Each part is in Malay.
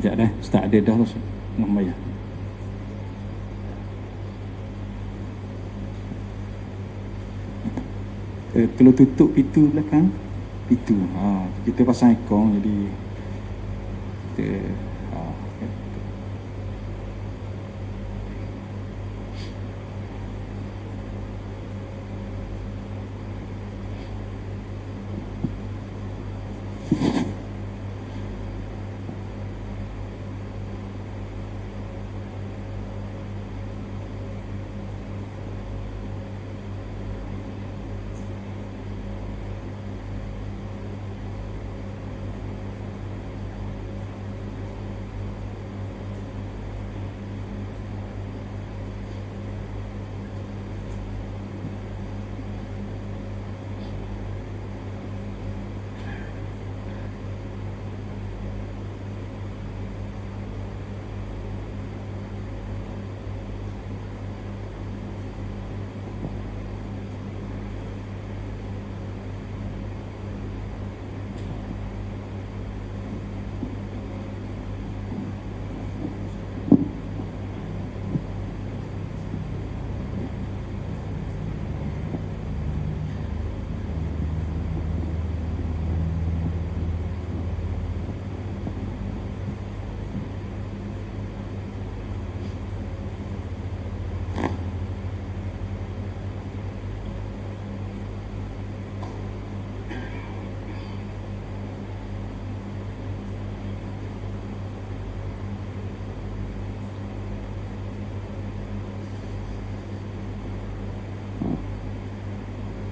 Kejap dah, Ustaz ada dah Muhammad ya. Kalau tutup pintu belakang, pintu. Kita pasang aircon jadi kita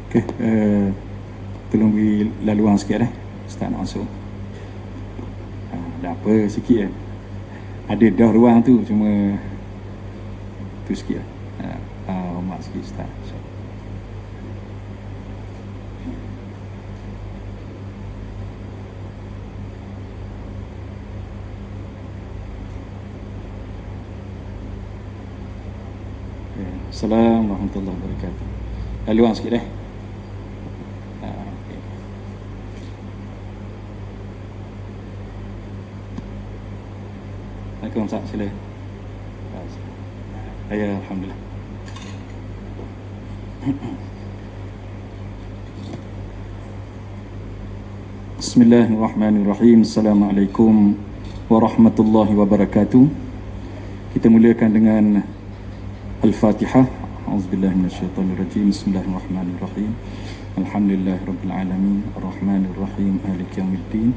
okey, tolong beri laluan sikit Ustaz nak masuk. Dah apa sikit ada dah ruang tu, cuma tu sikit hormat sikit Ustaz. Assalamualaikum warahmatullahi wabarakatuh. Laluan sikit Assalamualaikum Ustaz, sila. Ya, alhamdulillah. Bismillahirrahmanirrahim. Assalamualaikum warahmatullahi wabarakatuh. Kita mulakan dengan Al-Fatihah. A'udzubillahi minasyaitonirrajim. Bismillahirrahmanirrahim. Alhamdulillahirabbil alamin, arrahmanirrahim, maliki yaumiddin.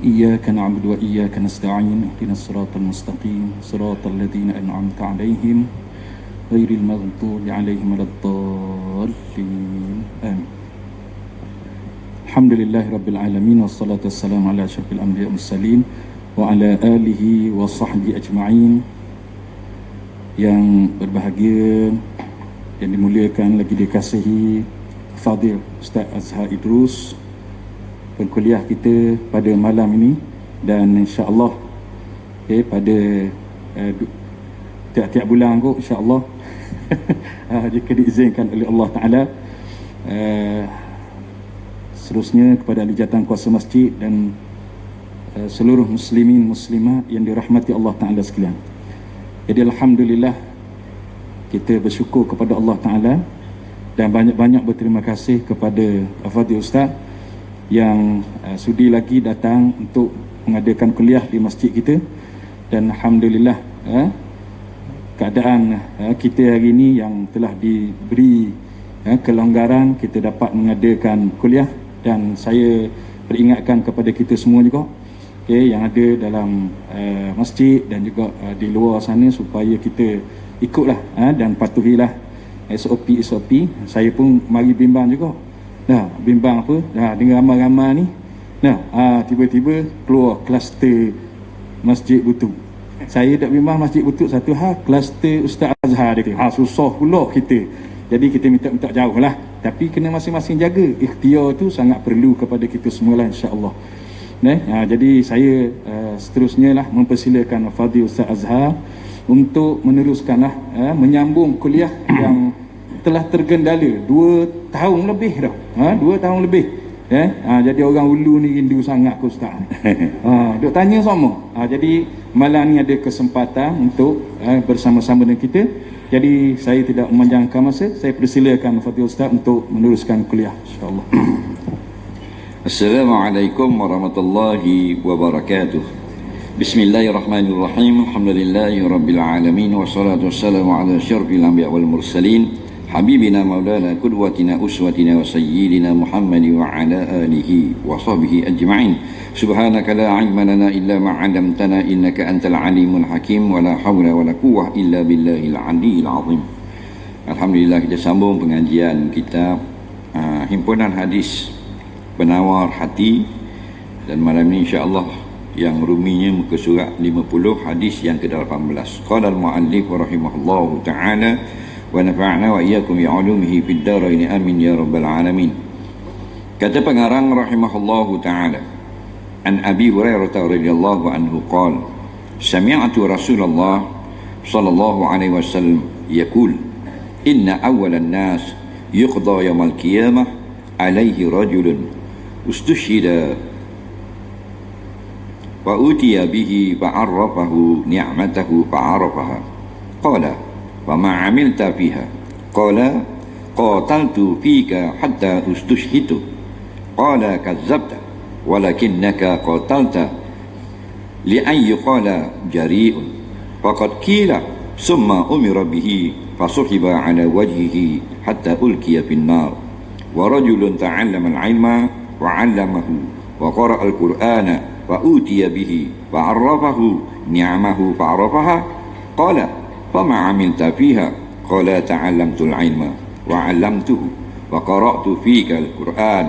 إياك نعبد وإياك نستعين اهدنا الصراط المستقيم صراط الذين أنعمت عليهم غير المغضوب عليهم ولا الضالين آمين. الحمد لله رب العالمين والصلاة والسلام على أشرف الأنبياء والمرسلين وعلى آله وصحبه أجمعين. Yang berbahagia, yang dimuliakan lagi dikasihi Fadil Ustaz Azhar Idrus, kuliah kita pada malam ini, dan insya-Allah pada tiap-tiap bulan kot insya-Allah jika diizinkan oleh Allah Taala. Seterusnya kepada ahli jawatan kuasa masjid dan seluruh muslimin muslimat yang dirahmati Allah Taala sekalian. Jadi alhamdulillah kita bersyukur kepada Allah Taala dan banyak-banyak berterima kasih kepada Fadil Ustaz yang sudi lagi datang untuk mengadakan kuliah di masjid kita. Dan alhamdulillah keadaan kita hari ini yang telah diberi kelonggaran, kita dapat mengadakan kuliah. Dan saya peringatkan kepada kita semua juga yang ada dalam masjid dan juga di luar sana, supaya kita ikutlah dan patuhilah SOP. Saya pun mari bimbang juga. Bimbang apa? Dengan ramai-ramai ni. Tiba-tiba keluar kluster Masjid Butut. Saya tak bimbang Masjid Butut satu hal, kluster Ustaz Azhar dia. Susah pula kita. Jadi kita minta jauh lah. Tapi kena masing-masing jaga. Ikhtiar tu sangat perlu kepada kita semualah, insya-Allah. Jadi saya seterusnya lah mempersilakan Fadil Ustaz Azhar untuk meneruskanlah menyambung kuliah yang telah tergendala 2 tahun lebih dah. 2 tahun lebih Jadi orang Ulu ni rindu sangat ke Ustaz. Duk tanya sama. Jadi malam ni ada kesempatan untuk bersama-sama dengan kita. Jadi saya tidak memanjangkan masa, saya persilakan Fadil Ustaz untuk meneruskan kuliah, insya-Allah. Assalamualaikum warahmatullahi wabarakatuh. Bismillahirrahmanirrahim. Alhamdulillahi rabbil alamin, wassalatu wassalamu ala asyrafil anbiya wal mursalin, habibina maulana qudwatina uswatina wa sayyidina Muhammad wa ala alihi wa sahbihi ajma'in. Subhanaka la ilma lana illa ma 'allamtana innaka antal alimul hakim, wa la hawla wa la quwwata illa billahil aliyyil azim. Alhamdulillah, kita sambung pengajian kitab himpunan hadis penawar hati, dan malam ini insya-Allah yang ruminya muka surat 50, hadis yang ke-18. Qala al-muallif rahimahullahu ta'ala wa nafa'na wa iyyakum bi 'ulumihi fid dharain amin ya rabbal alamin. Kata pengarang rahimahullahu ta'ala, an Abi Hurairah radhiyallahu anhu qala sami'tu Rasulullah sallallahu alaihi wasallam yaqul inna awwalan nas yuqda yawmal qiyamah alaihi rajulun ustushhida wa utiya bihi fa'arrafahu ni'matahu fa'arafaha qala wa ma 'amilta fiha qala qataltu fika hatta ustushhitu qala kazzabta walakinnaka qatalta li'an yuqala jari'un faqad qila summa umira bihi fasuhiba 'ala wajhihi hatta ulqiya fin nar wa rajulun ta'allama al-'ilma wa 'allamahu wa qara'a al-qur'ana wa utiya bihi wa 'arrafahu ni'amahu fa'arafaha qala fama 'amilta fiha qala ta'allamtu al-'ilma wa 'allamtuhu wa qara'tu fika al-qur'an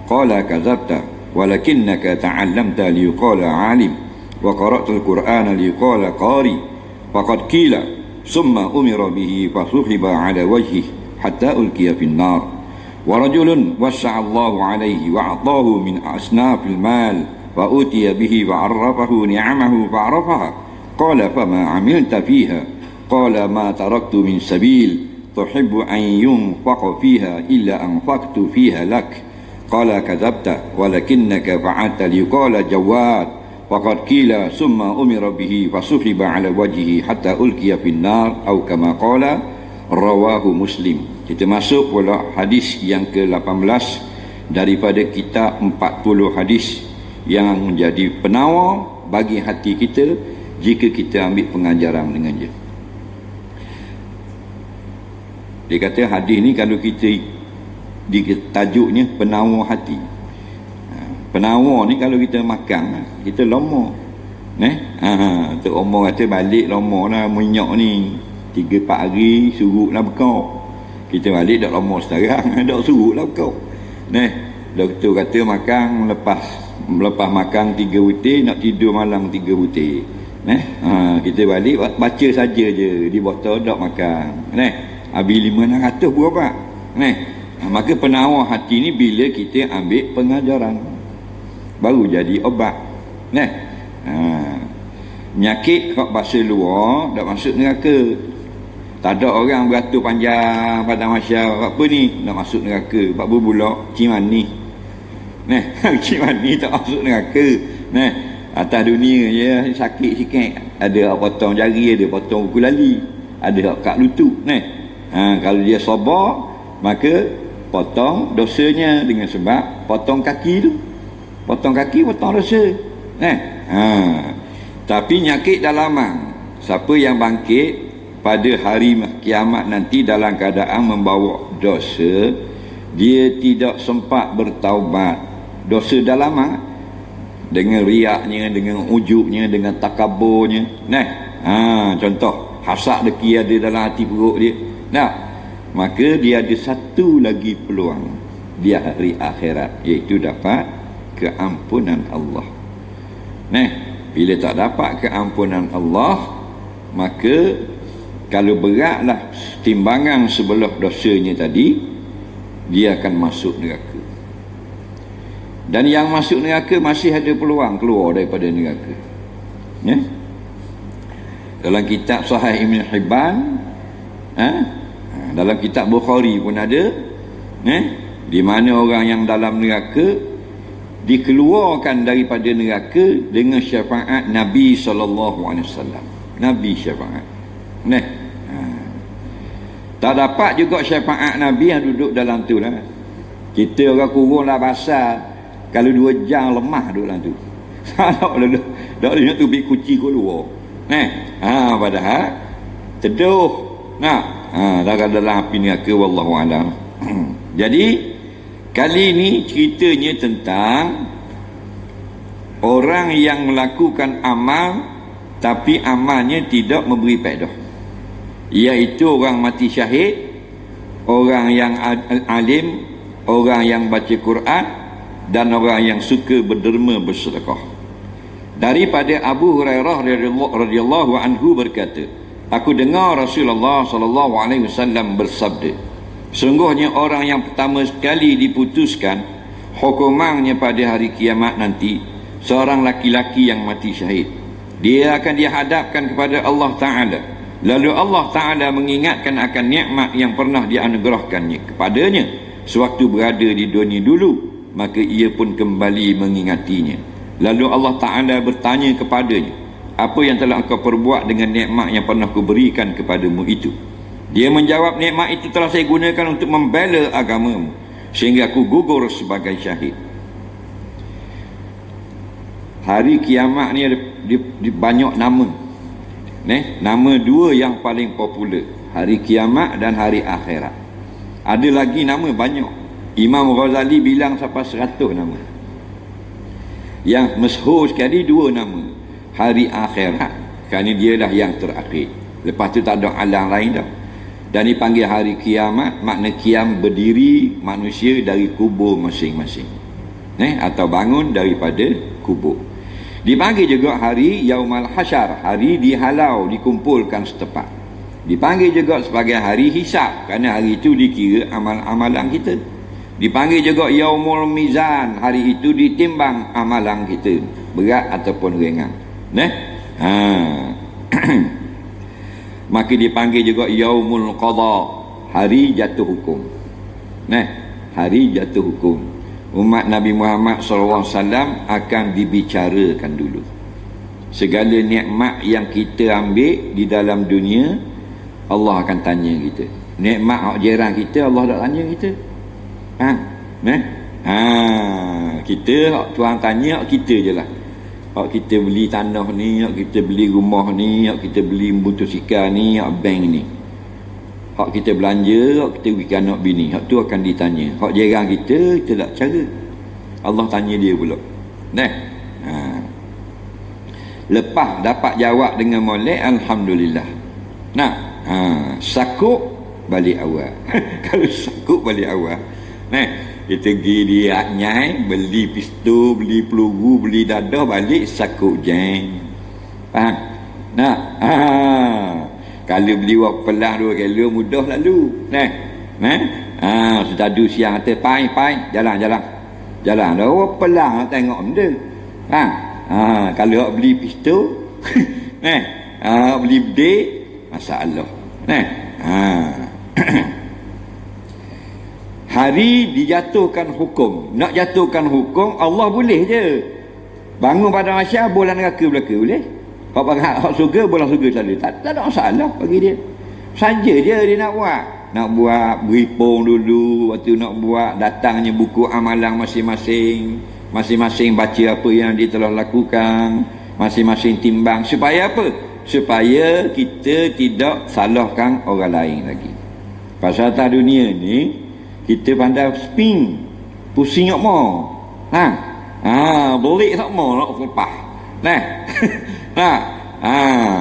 qala kadzabta walakinnaka ta'allamta liyuqala 'alim wa qara'tu al-qur'ana liyuqala qari faqad qila summa umira bihi fasuhiba 'ala wajhihi hatta ulqiya fin nar wa rajulun wassa'a Allahu 'alaihi wa 'atahu min asnafil mal wa utiya bihi wa 'arrafahu ni'amahu fa'arafaha qala fama 'amilta fiha qala ma taraktu min sabil tuhibbu an yunfaqa fiha illa anfaqtu fiha lak qala kadzabta walakinnaka fa'alta liyuqala jawad faqad qila summa umira bihi fasuhiba 'ala wajhihi hatta ulqiya fin nar atau kama qala rawahu Muslim. Kita masuk pula hadis yang ke-18 daripada kitab 40 hadis yang menjadi penawar bagi hati kita jika kita ambil pengajaran dengan dia. Dia kata hadis ni kalau kita tajuknya penawar hati. Penawar ni kalau kita makan, kita lama. Tok Omar kata balik lama lah minyak ni 3-4 hari surut lah bekau. Kita balik dak lama sekarang dak surut lah bekau. Doktor kata makan melepas makan 3 butir nak tidur malam 3 butir. Kita balik baca saja je di botol dak makan. Habis 500 berapa? Maka penawar hati ni bila kita ambil pengajaran baru jadi obat. Penyakit kat bahasa luar dak masuk neraka. Tak ada orang beratur panjang pada masyarakat apa ni nak masuk neraka. Pak berbulak cimani. Cimani tak masuk neraka. Atas dunia je sakit sikit. Ada potong jari, ada potong buku lali, ada kat lutut. Kalau dia sabar, maka potong dosanya dengan sebab potong kaki tu. Potong kaki, potong dosa. Tapi nyakit dalaman. Siapa yang bangkit pada hari kiamat nanti dalam keadaan membawa dosa, dia tidak sempat bertaubat. Dosa dalaman dengan riaknya, dengan ujubnya, dengan takaburnya. Contoh hasad deki ada dalam hati perut dia. Maka dia ada satu lagi peluang di hari akhirat, iaitu dapat keampunan Allah. Bila tak dapat keampunan Allah, maka kalau beratlah timbangan sebelah dosanya tadi, dia akan masuk neraka. Dan yang masuk neraka masih ada peluang keluar daripada neraka. Dalam kitab Sahih Ibn Hibban, dalam kitab Bukhari pun ada, di mana orang yang dalam neraka dikeluarkan daripada neraka dengan syafaat Nabi SAW. Nabi syafaat. Nah, tak dapat juga syafaat Nabi yang duduk dalam tu lah. Kita orang kurung lah basah, kalau 2 jam lemah duduk dalam tu. Tak boleh nak tubik kuci keluar. Padahal teduh dalam api neraka, wallahu alam. Jadi kali ini ceritanya tentang orang yang melakukan amal tapi amalnya tidak memberi faedah, iaitu orang mati syahid, orang yang alim, orang yang baca Quran, dan orang yang suka berderma bersedekah. Daripada Abu Hurairah radhiyallahu anhu berkata, aku dengar Rasulullah sallallahu alaihi wasallam bersabda, sungguhnya orang yang pertama sekali diputuskan hukumannya pada hari kiamat nanti, seorang laki-laki yang mati syahid. Dia akan dihadapkan kepada Allah Ta'ala. Lalu Allah Ta'ala mengingatkan akan nikmat yang pernah dianugerahkannya kepadanya sewaktu berada di dunia dulu. Maka ia pun kembali mengingatinya. Lalu Allah Ta'ala bertanya kepadanya, apa yang telah engkau perbuat dengan nikmat yang pernah kuberikan kepadamu itu? Dia menjawab, nikmat itu telah saya gunakan untuk membela agamamu sehingga aku gugur sebagai syahid. Hari kiamat ni di banyak nama. Nama 2 yang paling popular, hari kiamat dan hari akhirat. Ada lagi nama banyak. Imam Ghazali bilang sampai 100 nama. Yang masyhur sekali 2 nama, hari akhirat, kerana dialah yang terakhir. Lepas tu tak ada alam lain dah. Dan dipanggil hari kiamat, makna kiam berdiri manusia dari kubur masing-masing, atau bangun daripada kubur. Dipanggil juga hari Yaumal Hasyar, hari dihalau, dikumpulkan setempat. Dipanggil juga sebagai hari hisab, kerana hari itu dikira amal-amalan kita. Dipanggil juga Yaumul Mizan, hari itu ditimbang amalan kita, berat ataupun ringan. Maka dipanggil juga Yaumul Qadha, hari jatuh hukum. Hari jatuh hukum. Umat Nabi Muhammad SAW akan dibicarakan dulu. Segala nikmat yang kita ambil di dalam dunia, Allah akan tanya kita. Nikmat hak jiran kita, Allah tak tanya kita. Kita hak Tuhan tanya hak kita je lah. Hak kita beli tanah ni, hak kita beli rumah ni, hak kita beli motosikal ni, hak bank ni. Hak kita belanja, hak kita bagi anak bini, hak tu akan ditanya. Hak jiran kita tak cara. Allah tanya dia pula. Lepas dapat jawab dengan molek, alhamdulillah. Sakuk balik awal. Kalau sakuk balik awal, kita pergi dia nyai, beli pistol, beli peluru, beli dadah, balik sakuk jeng. Faham? Kalau beli wak pelang 2 kilo mudah lalu. Sudah du siang kata pai, jalan dah wak pelang nak tengok benda. Kalau awak beli pistol, beli bedek, masalah. Hari dijatuhkan hukum. Nak jatuhkan hukum, Allah boleh je. Bangun pada masyarakat, bola neraka belaka, boleh. Hak surga, bola surga selalu. Tak ada masalah bagi dia. Saja je dia nak buat. Nak buat beripung dulu, waktu nak buat datangnya buku amalan masing-masing. Masing-masing baca apa yang dia telah lakukan, masing-masing timbang. Supaya apa? Supaya kita tidak salahkan orang lain lagi. Pasal atas dunia ni, kita pandai spin, pusing tak mau. Belik tak mau nak lepas.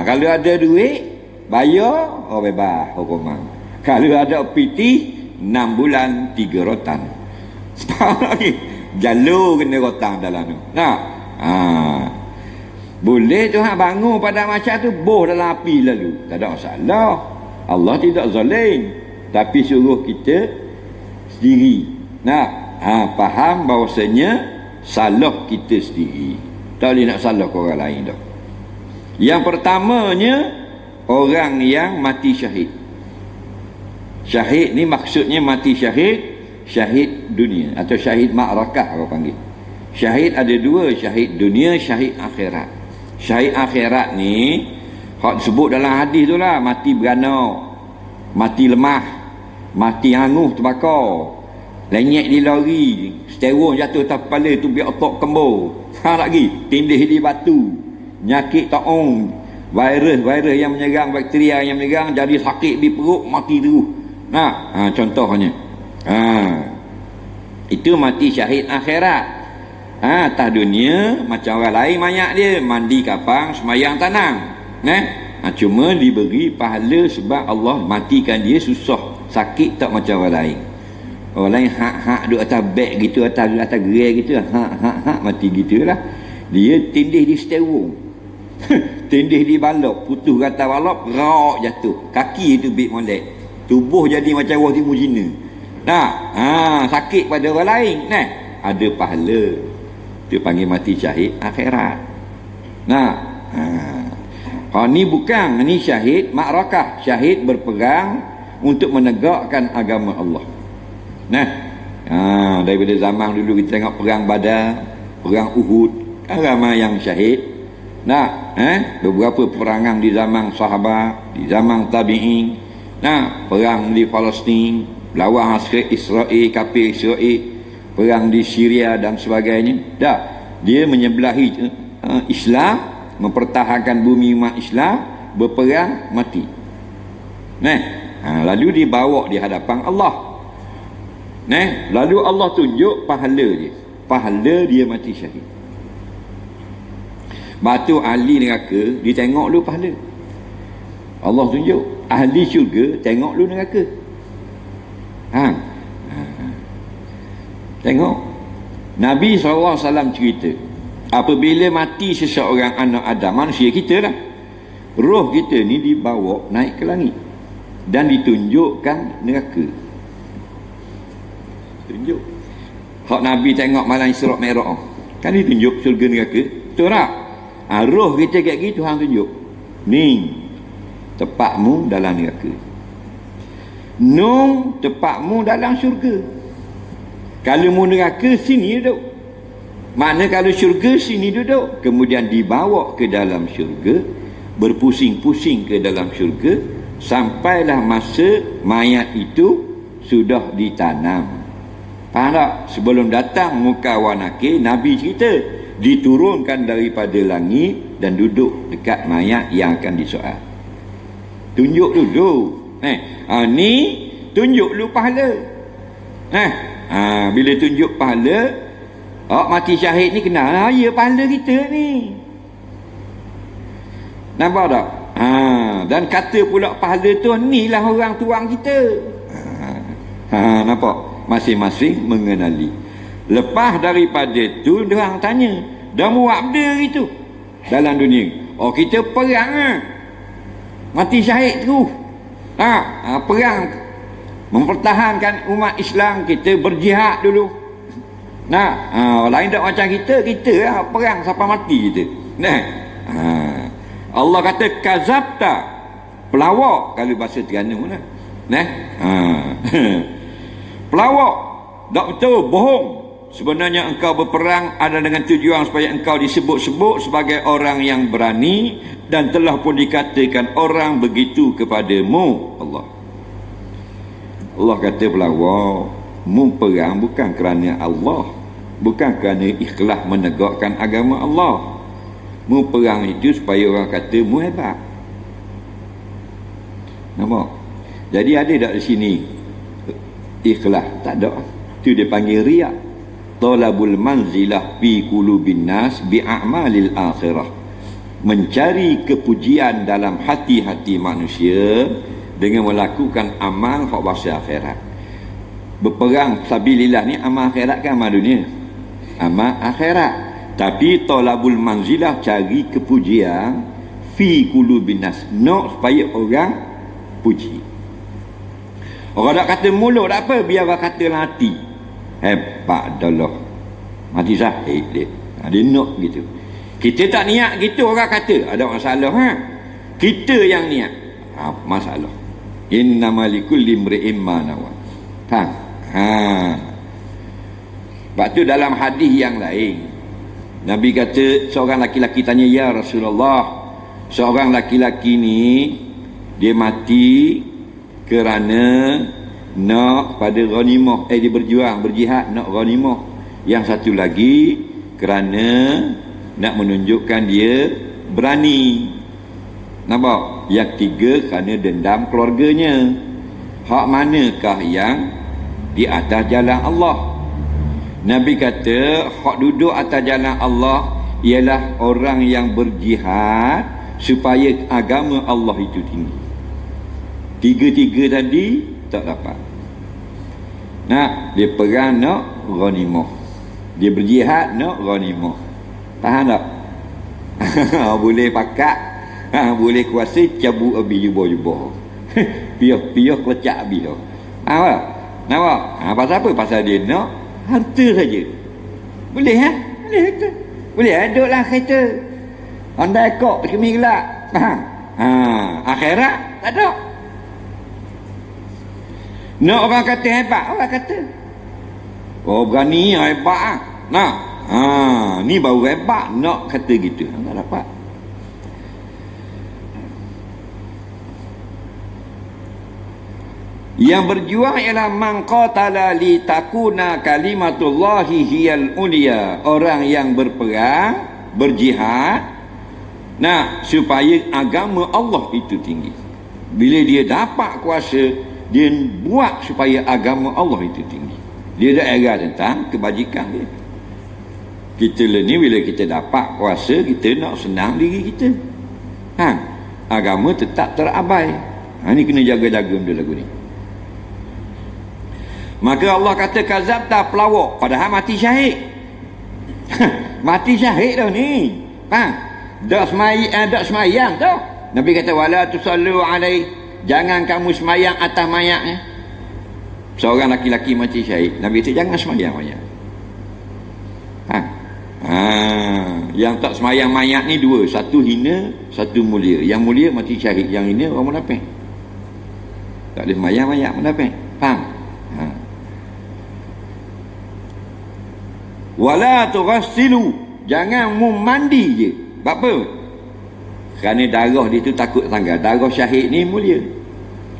Kalau ada duit, bayar, bebas hukuman. Kalau ada piti, 6 bulan 3 rotan. Sekarang lagi jalur kena rotan dalam tu. Boleh Tuhan bangun pada macam tu, boh dalam api lalu, tak ada masalah. Allah tidak zalim, tapi suruh kita sendiri faham bahawasanya salah kita sendiri, tak boleh nak salah ke orang lain dah. Yang pertamanya, orang yang mati syahid. Syahid ni maksudnya mati syahid, syahid dunia atau syahid ma'rakah orang panggil. Syahid ada dua, syahid dunia, syahid akhirat. Syahid akhirat ni hak disebut dalam hadis tu lah, mati beranak, mati lemah, mati hangus terbakar, lenyek di lori, seterong jatuh atas kepala tu biar otak kembur. Lagi tindih di batu, nyakit taung, virus yang menyerang, bakteria yang menyerang, jadi sakit di perut, mati terus. Contohnya itu mati syahid akhirat. Atas dunia macam orang lain mayat dia, mandi kapang, semayang tanam, cuma diberi pahala sebab Allah matikan dia susah, sakit tak macam orang lain. Orang lain hak duduk atas beg gitu, atas gerai gitu, mati gitulah. Dia tindih di seterong, tindih di balok, putus kata balok, rak jatuh, kaki itu bit molek, tubuh jadi macam wah timun Cina. Sakit pada orang lain, ada pahala. Itu panggil mati syahid akhirat. Ni bukan, ni syahid ma'rakah, syahid berperang untuk menegakkan agama Allah. Daripada zaman dulu kita tengok perang Badar, perang Uhud, kan ramai yang syahid. Beberapa peperangan di zaman sahabat, di zaman tabi'in, perang di Palestin, lawan Israel, kafir Israel, perang di Syria dan sebagainya. Dia menyebelahi Islam, mempertahankan bumi umat Islam, berperang, mati. Lalu dibawa di hadapan Allah. Lalu Allah tunjuk pahala dia. Pahala dia mati syahid. Batu ahli neraka, dia tengok dulu pahala. Allah tunjuk. Ahli syurga, tengok dulu neraka. Tengok. Nabi SAW cerita, apabila mati seseorang anak Adam, manusia kita lah, roh kita ni dibawa naik ke langit dan ditunjukkan neraka. Tunjuk. Hak Nabi tengok malam Isra' Mi'raj, kan ditunjuk syurga neraka. Betul tak? Roh kita kat gitu hang tunjuk. Ni tempatmu dalam neraka. Nung tempatmu dalam syurga. Kalau mu neraka, sini duduk. Mana kalau syurga, sini duduk. Kemudian dibawa ke dalam syurga, berpusing-pusing ke dalam syurga, sampailah masa mayat itu sudah ditanam. Faham tak? Sebelum datang muka wanakir, Nabi cerita, diturunkan daripada langit dan duduk dekat mayat yang akan disoal. Tunjuk dulu. Ni tunjuk dulu pahala. Bila tunjuk pahala, mati syahid ni kenal, ya pahala kita ni. Nampak tak? Dan kata pula pahala tu, ni lah orang tuang kita. Nampak? Masing-masing mengenali. Lepas daripada tu, diorang tanya, dah buat benda gitu dalam dunia? Kita perang mati syahid tu. Perang mempertahankan umat Islam, kita berjihad dulu. Lain tak macam kita perang sampai mati kita. Allah kata kazabta, pelawak kalau bahasa Terengganu lah. Pelawak, tak betul, bohong. Sebenarnya engkau berperang ada dengan tujuan supaya engkau disebut-sebut sebagai orang yang berani, dan telah pun dikatakan orang begitu kepadamu. Allah kata pelawak, mu perang bukan kerana Allah, bukan kerana ikhlas menegakkan agama Allah. Mu perang itu supaya orang kata mu hebat. Nampak? Jadi ada tak di sini ikhlas? Tak ada. Itu dia panggil riak. Talabul manzilah fi qulubin nas bi a'malil akhirah. Mencari kepujian dalam hati-hati manusia dengan melakukan amal hak bahasa akhirat. Berperang sabilillah ni amal akhirat kan amal dunia? Amal akhirat. Tapi talabul manzilah, cari kepujian fi qulubin nas, nak supaya orang puji. Orang tak kata mulut tak apa, biar orang kata hati. Hebat dah mati syahid dia. Dia nak gitu. Kita tak niat gitu, orang kata ada masalah. Kita yang niat, masalah. Innamal likulli imri'in ma nawa. Sebab tu dalam hadis yang lain, Nabi kata, seorang laki-laki tanya, ya Rasulullah, seorang laki-laki ni dia mati kerana nak pada ghanimah, dia berjuang, berjihad nak ghanimah. Yang satu lagi kerana nak menunjukkan dia berani. Nampak? Yang tiga kerana dendam keluarganya. Hak manakah yang di atas jalan Allah? Nabi kata, hak duduk atas jalan Allah ialah orang yang berjihad supaya agama Allah itu tinggi. Tiga-tiga tadi tak dapat. Nak dia perang nak ghanimah, dia berjihad nak ghanimah. Faham tak? Boleh pakat, boleh kuasa cabut habis jubah-jubah. Piah-piah kelecak habis tu. Nampak? Nampak? Pasal apa? Pasal dia nak harta saja. Boleh boleh harta. Boleh duduklah kereta Honda Accord kami gelap. Faham? Akhirat tak ada. Nak orang kata hebat, orang kata berani hebat Nah, ni baru hebat nak kata gitu. Tak dapat. Yang berjuang ialah man qatala li takuna kalimatullahi hiyal ulia. Orang yang berperang, berjihad supaya agama Allah itu tinggi. Bila dia dapat kuasa, dia buat supaya agama Allah itu tinggi. Dia dah era tentang kebajikan dia. Kita ni bila kita dapat kuasa, kita nak senang diri kita. Agama tetap terabai. Ni kena jaga-jaga benda lagu ni. Maka Allah kata kazabta, pelawak, padahal mati syahid. Mati syahid dah ni. Dak semayang tau. Nabi kata wala tusallu alai, jangan kamu semayang atas mayatnya. Seorang laki-laki mati syahid, Nabi kata jangan semayang mayat. Yang tak semayang mayat ni dua, satu hina, satu mulia. Yang mulia mati syahid, yang hina orang munafik. Tak boleh semayang mayat munafik. Faham? Wala tughassilu, jangan mandi je. Sebab apa? Kerana darah dia tu takut tanggal. Darah syahid ni mulia.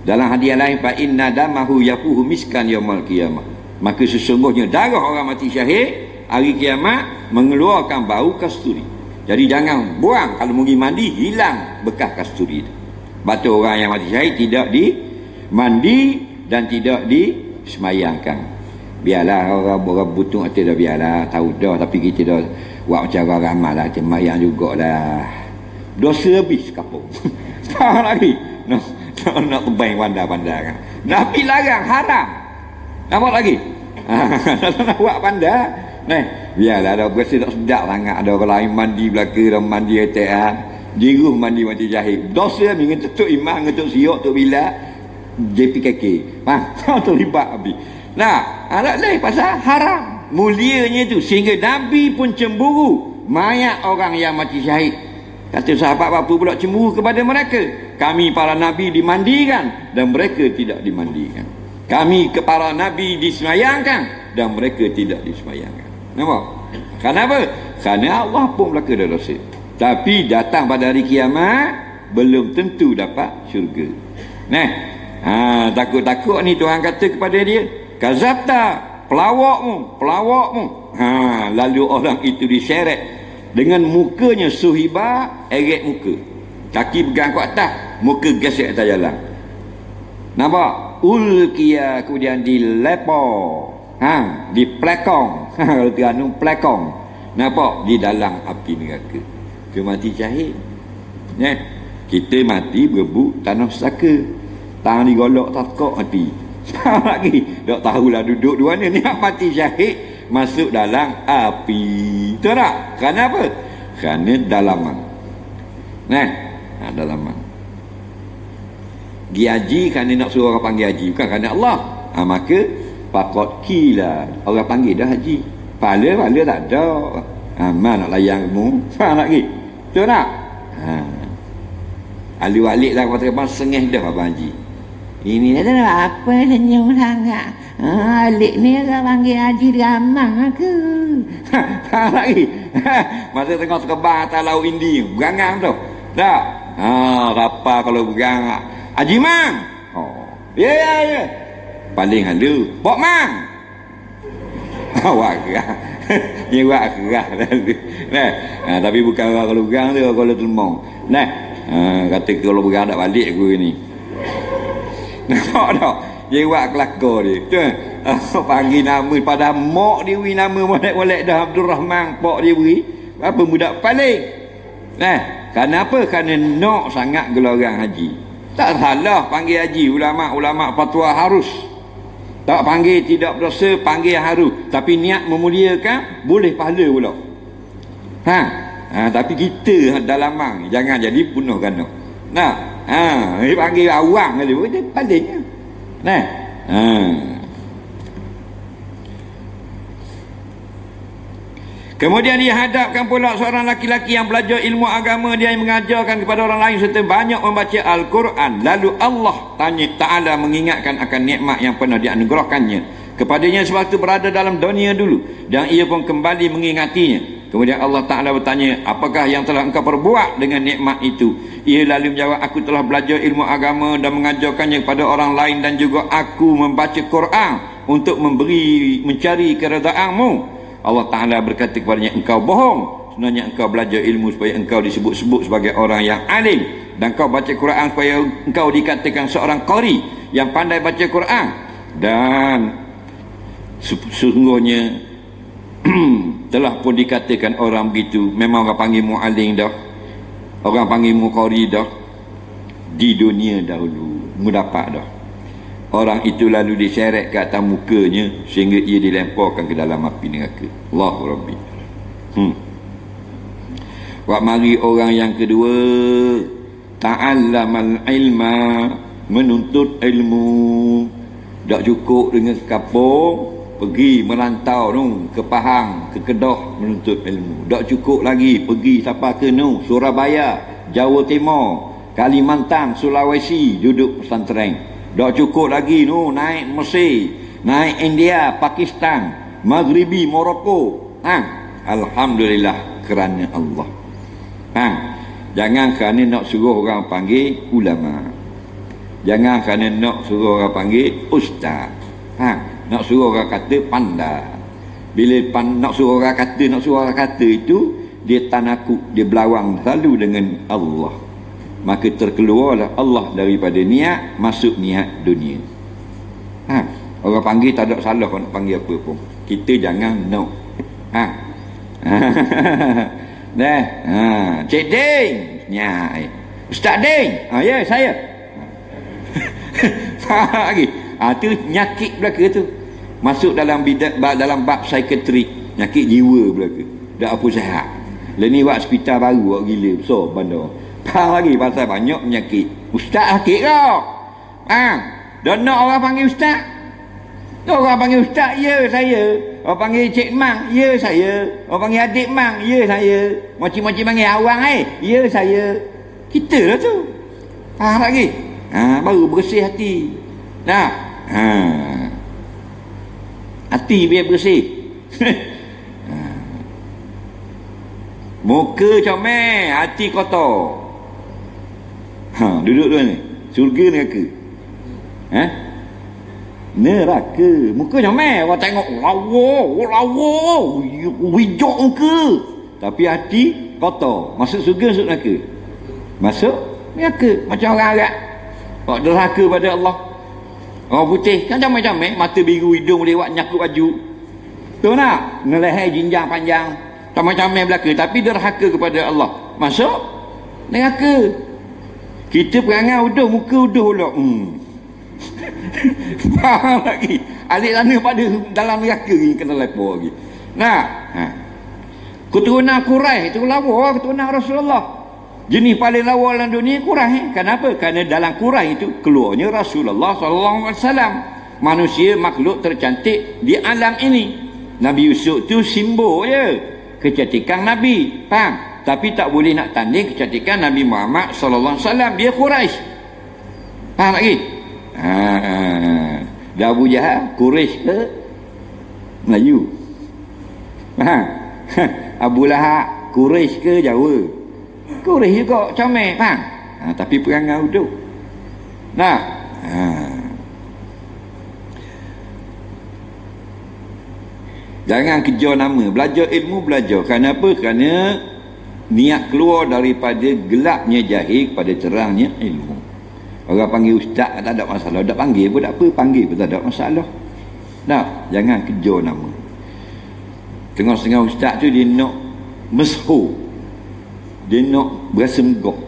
Dalam hadiah lain, fa inna damahu yafuhu miskan yaumil qiyamah. Maka sesungguhnya darah orang mati syahid hari kiamat mengeluarkan bau kasturi. Jadi jangan buang, kalau pergi mandi hilang bekas kasturi itu. Batu orang yang mati syahid tidak dimandi dan tidak disemayangkan. Biarlah orang butung hati dah, biarlah tahu dah, tapi kita dah buat macam orang ramal lah, semayang jugalah. Dosa habis kapung. Tahu lagi nak tebang pandai-pandai kan. Nabi larang, haram. Nampak lagi? Nak buat pandai. Biarlah ada berasa tak sedap sangat, ada orang lain mandi belaka dan mandi atas jiruh mandi mati jahit. Dosa dengan tetuk imam, tetuk siok, tetuk bila JPKK. Terlibat habis. Alat lain pasal haram. Mulianya tu sehingga Nabi pun cemburu mayat orang yang mati syahid. Kata sahabat, apa pula cemburu kepada mereka? Kami para Nabi dimandikan dan mereka tidak dimandikan. Kami ke para Nabi disemayangkan dan mereka tidak disemayangkan. Nampak? Kenapa? Kerana Allah pun belaka dah dosa. Tapi datang pada hari kiamat belum tentu dapat syurga. Takut-takut ni Tuhan kata kepada dia, kazabta, pelawakmu. Lalu orang itu diseret dengan mukanya suhiba, eret muka, kaki pegang ke atas, muka gesek atas jalan. Nampak? Ulkiya, kemudian dilepor, di plekong. Kalau Terengganu plekong. Nampak? Di dalam api neraka. Kemati syahid. Kita mati berebut tanah saka, tangan digolok takut mati. Tahu lagi, tak tahulah duduk di mana ni, mati syahid masuk dalam api. Betul tak? Kerana apa? Kerana dalaman. Dalaman. Giaji kerana nak suruh orang panggil haji, bukan kerana Allah. Maka pakot kila, orang panggil dah haji. Pahala tak ada. Amal nak layan kamu. Faham lagi? Betul tak? Ahli walik lah kata sengih dah abang haji. Ini adalah apa senyum sangat. Alik ni orang panggil Haji Ramah ke? Tak lagi. Masa tengok sekebar atas laut Indi, berangang tu. Tak? Rapa kalau berangang. Haji Mang. Oh. Ya. Paling halu. Pok Mang. Awak gerah. Dia buat gerah. Nah, tapi bukan orang kalau berang tu, kalau telmong. Nah, kata kalau berang tak balik aku ni. Nampak tak? Dia buat kelakar dia. Tu, panggil nama pada mak dia beri nama molek-molek dah Abdul Rahman, pak dia beri. Apa budak paling? Nah, kenapa? Kerana nak sangat gelarang haji. Tak salah panggil haji. Ulama-ulama fatwa harus. Tak panggil tidak berdosa, panggil harus. Tapi niat memuliakan, boleh pahala pula. Tapi kita dalam mang, jangan jadi bunuh kan. Nah, panggil awang kali, dia paling. Nah, kemudian dihadapkan pula seorang laki-laki yang belajar ilmu agama, dia yang mengajarkan kepada orang lain serta banyak membaca Al-Quran. Lalu Allah Ta'ala mengingatkan akan nikmat yang pernah dianugerahkannya kepadanya sewaktu berada dalam dunia dulu, dan ia pun kembali mengingatinya. Kemudian Allah Ta'ala bertanya, apakah yang telah engkau perbuat dengan nikmat itu? Ia lalu menjawab, aku telah belajar ilmu agama dan mengajarkannya kepada orang lain, dan juga aku membaca Quran untuk mencari keredaanmu. Allah Ta'ala berkata kepadanya, engkau bohong. Sebenarnya engkau belajar ilmu supaya engkau disebut-sebut sebagai orang yang alim, dan engkau baca Quran supaya engkau dikatakan seorang qari yang pandai baca Quran. Dan sesungguhnya telah pun dikatakan orang begitu, memang orang panggil mu'alim dah, orang panggil muqari dah di dunia dahulu, mudapak dah. Orang itu lalu diseret ke atas mukanya sehingga ia dilemparkan ke dalam api neraka. Allahu Rabbi. Wak mari orang yang kedua, ta'allamal ilma, menuntut ilmu. Tak cukup dengan kampung, pergi merantau tu ke Pahang, ke Kedah menuntut ilmu. Tak cukup lagi pergi sampai ke Surabaya, Jawa Timur, Kalimantan, Sulawesi duduk pesantren. Tak cukup lagi naik Mesir, naik India, Pakistan, Maghribi, Morocco. Alhamdulillah kerana Allah. Jangan kerana nak suruh orang panggil ulama. Jangan kerana nak suruh orang panggil ustaz. Nak suruh orang kata pandai. Bila nak suruh orang kata itu, dia tanakuk, dia berlawang selalu dengan Allah. Maka terkeluarlah Allah daripada niat, masuk niat dunia. Orang panggil tak ada salah kalau nak panggil apa pun. Kita jangan no. Cik Ding. Ustaz Ding. Ya, saya. Lagi. Tu nyakit belaka tu. Masuk dalam bab psikiatrik, nyakit jiwa belaka. Tak apa sihat. Ni buat hospital baru, buat gila besar bandar. Faham lagi pasal banyak penyakit. Ustaz sakit kau. Dan nak orang panggil ustaz. Orang panggil ustaz, ya saya. Orang panggil Cik Mang, ya saya. Orang panggil adik Mang, ya saya. Macam-macam panggil awang, ya saya. Kita lah tu. Faham lagi? Baru bersih hati. Nah. Hati biar bersih. Muka comel, hati kotor. Duduk tu ni. Surga neraka. Neraka. Muka comel, orang tengok lawa, wijok muka. Tapi hati kotor. Masuk surga, masuk neraka. Masuk neraka. Macam orang Arab. Orang derhaka pada Allah. Orang putih kan comel-comel, mata biru, hidung lewat, nyakut baju. Tu nak? Ngelehai jinjang panjang. Comel-comel belaka, tapi derhaka kepada Allah. Masuk neraka. Kita perangai uduh, muka uduh pula. Faham lagi? Alik sana pada dalam neraka ni kena lepas lagi. Keturunan Quraisy itu lawa keturunan Rasulullah. Jenis paling lawa dalam dunia Quraisy. Kenapa? Kerana dalam Quraisy itu keluarnya Rasulullah SAW. Manusia makhluk tercantik di alam ini. Nabi Yusuf tu simbol je kecantikan Nabi. Faham? Tapi tak boleh nak tanding kecantikan Nabi Muhammad SAW. Dia Quraisy. Faham lagi? Dah Abu Jahal Quraisy ke Melayu? Abu Lahab Quraisy ke Jawa? Quraisy juga comel, faham? Tapi perangai uduk. Nah, jangan kejar nama, belajar ilmu, belajar. Kenapa? Kerana niat keluar daripada gelapnya jahil pada terangnya ilmu. Orang panggil ustaz tak ada masalah, tak panggil pun tak apa, panggil pun tak ada masalah. Nah, jangan kejar nama. Tengah-tengah ustaz tu dia nak masyhur, dia nak berasa megah.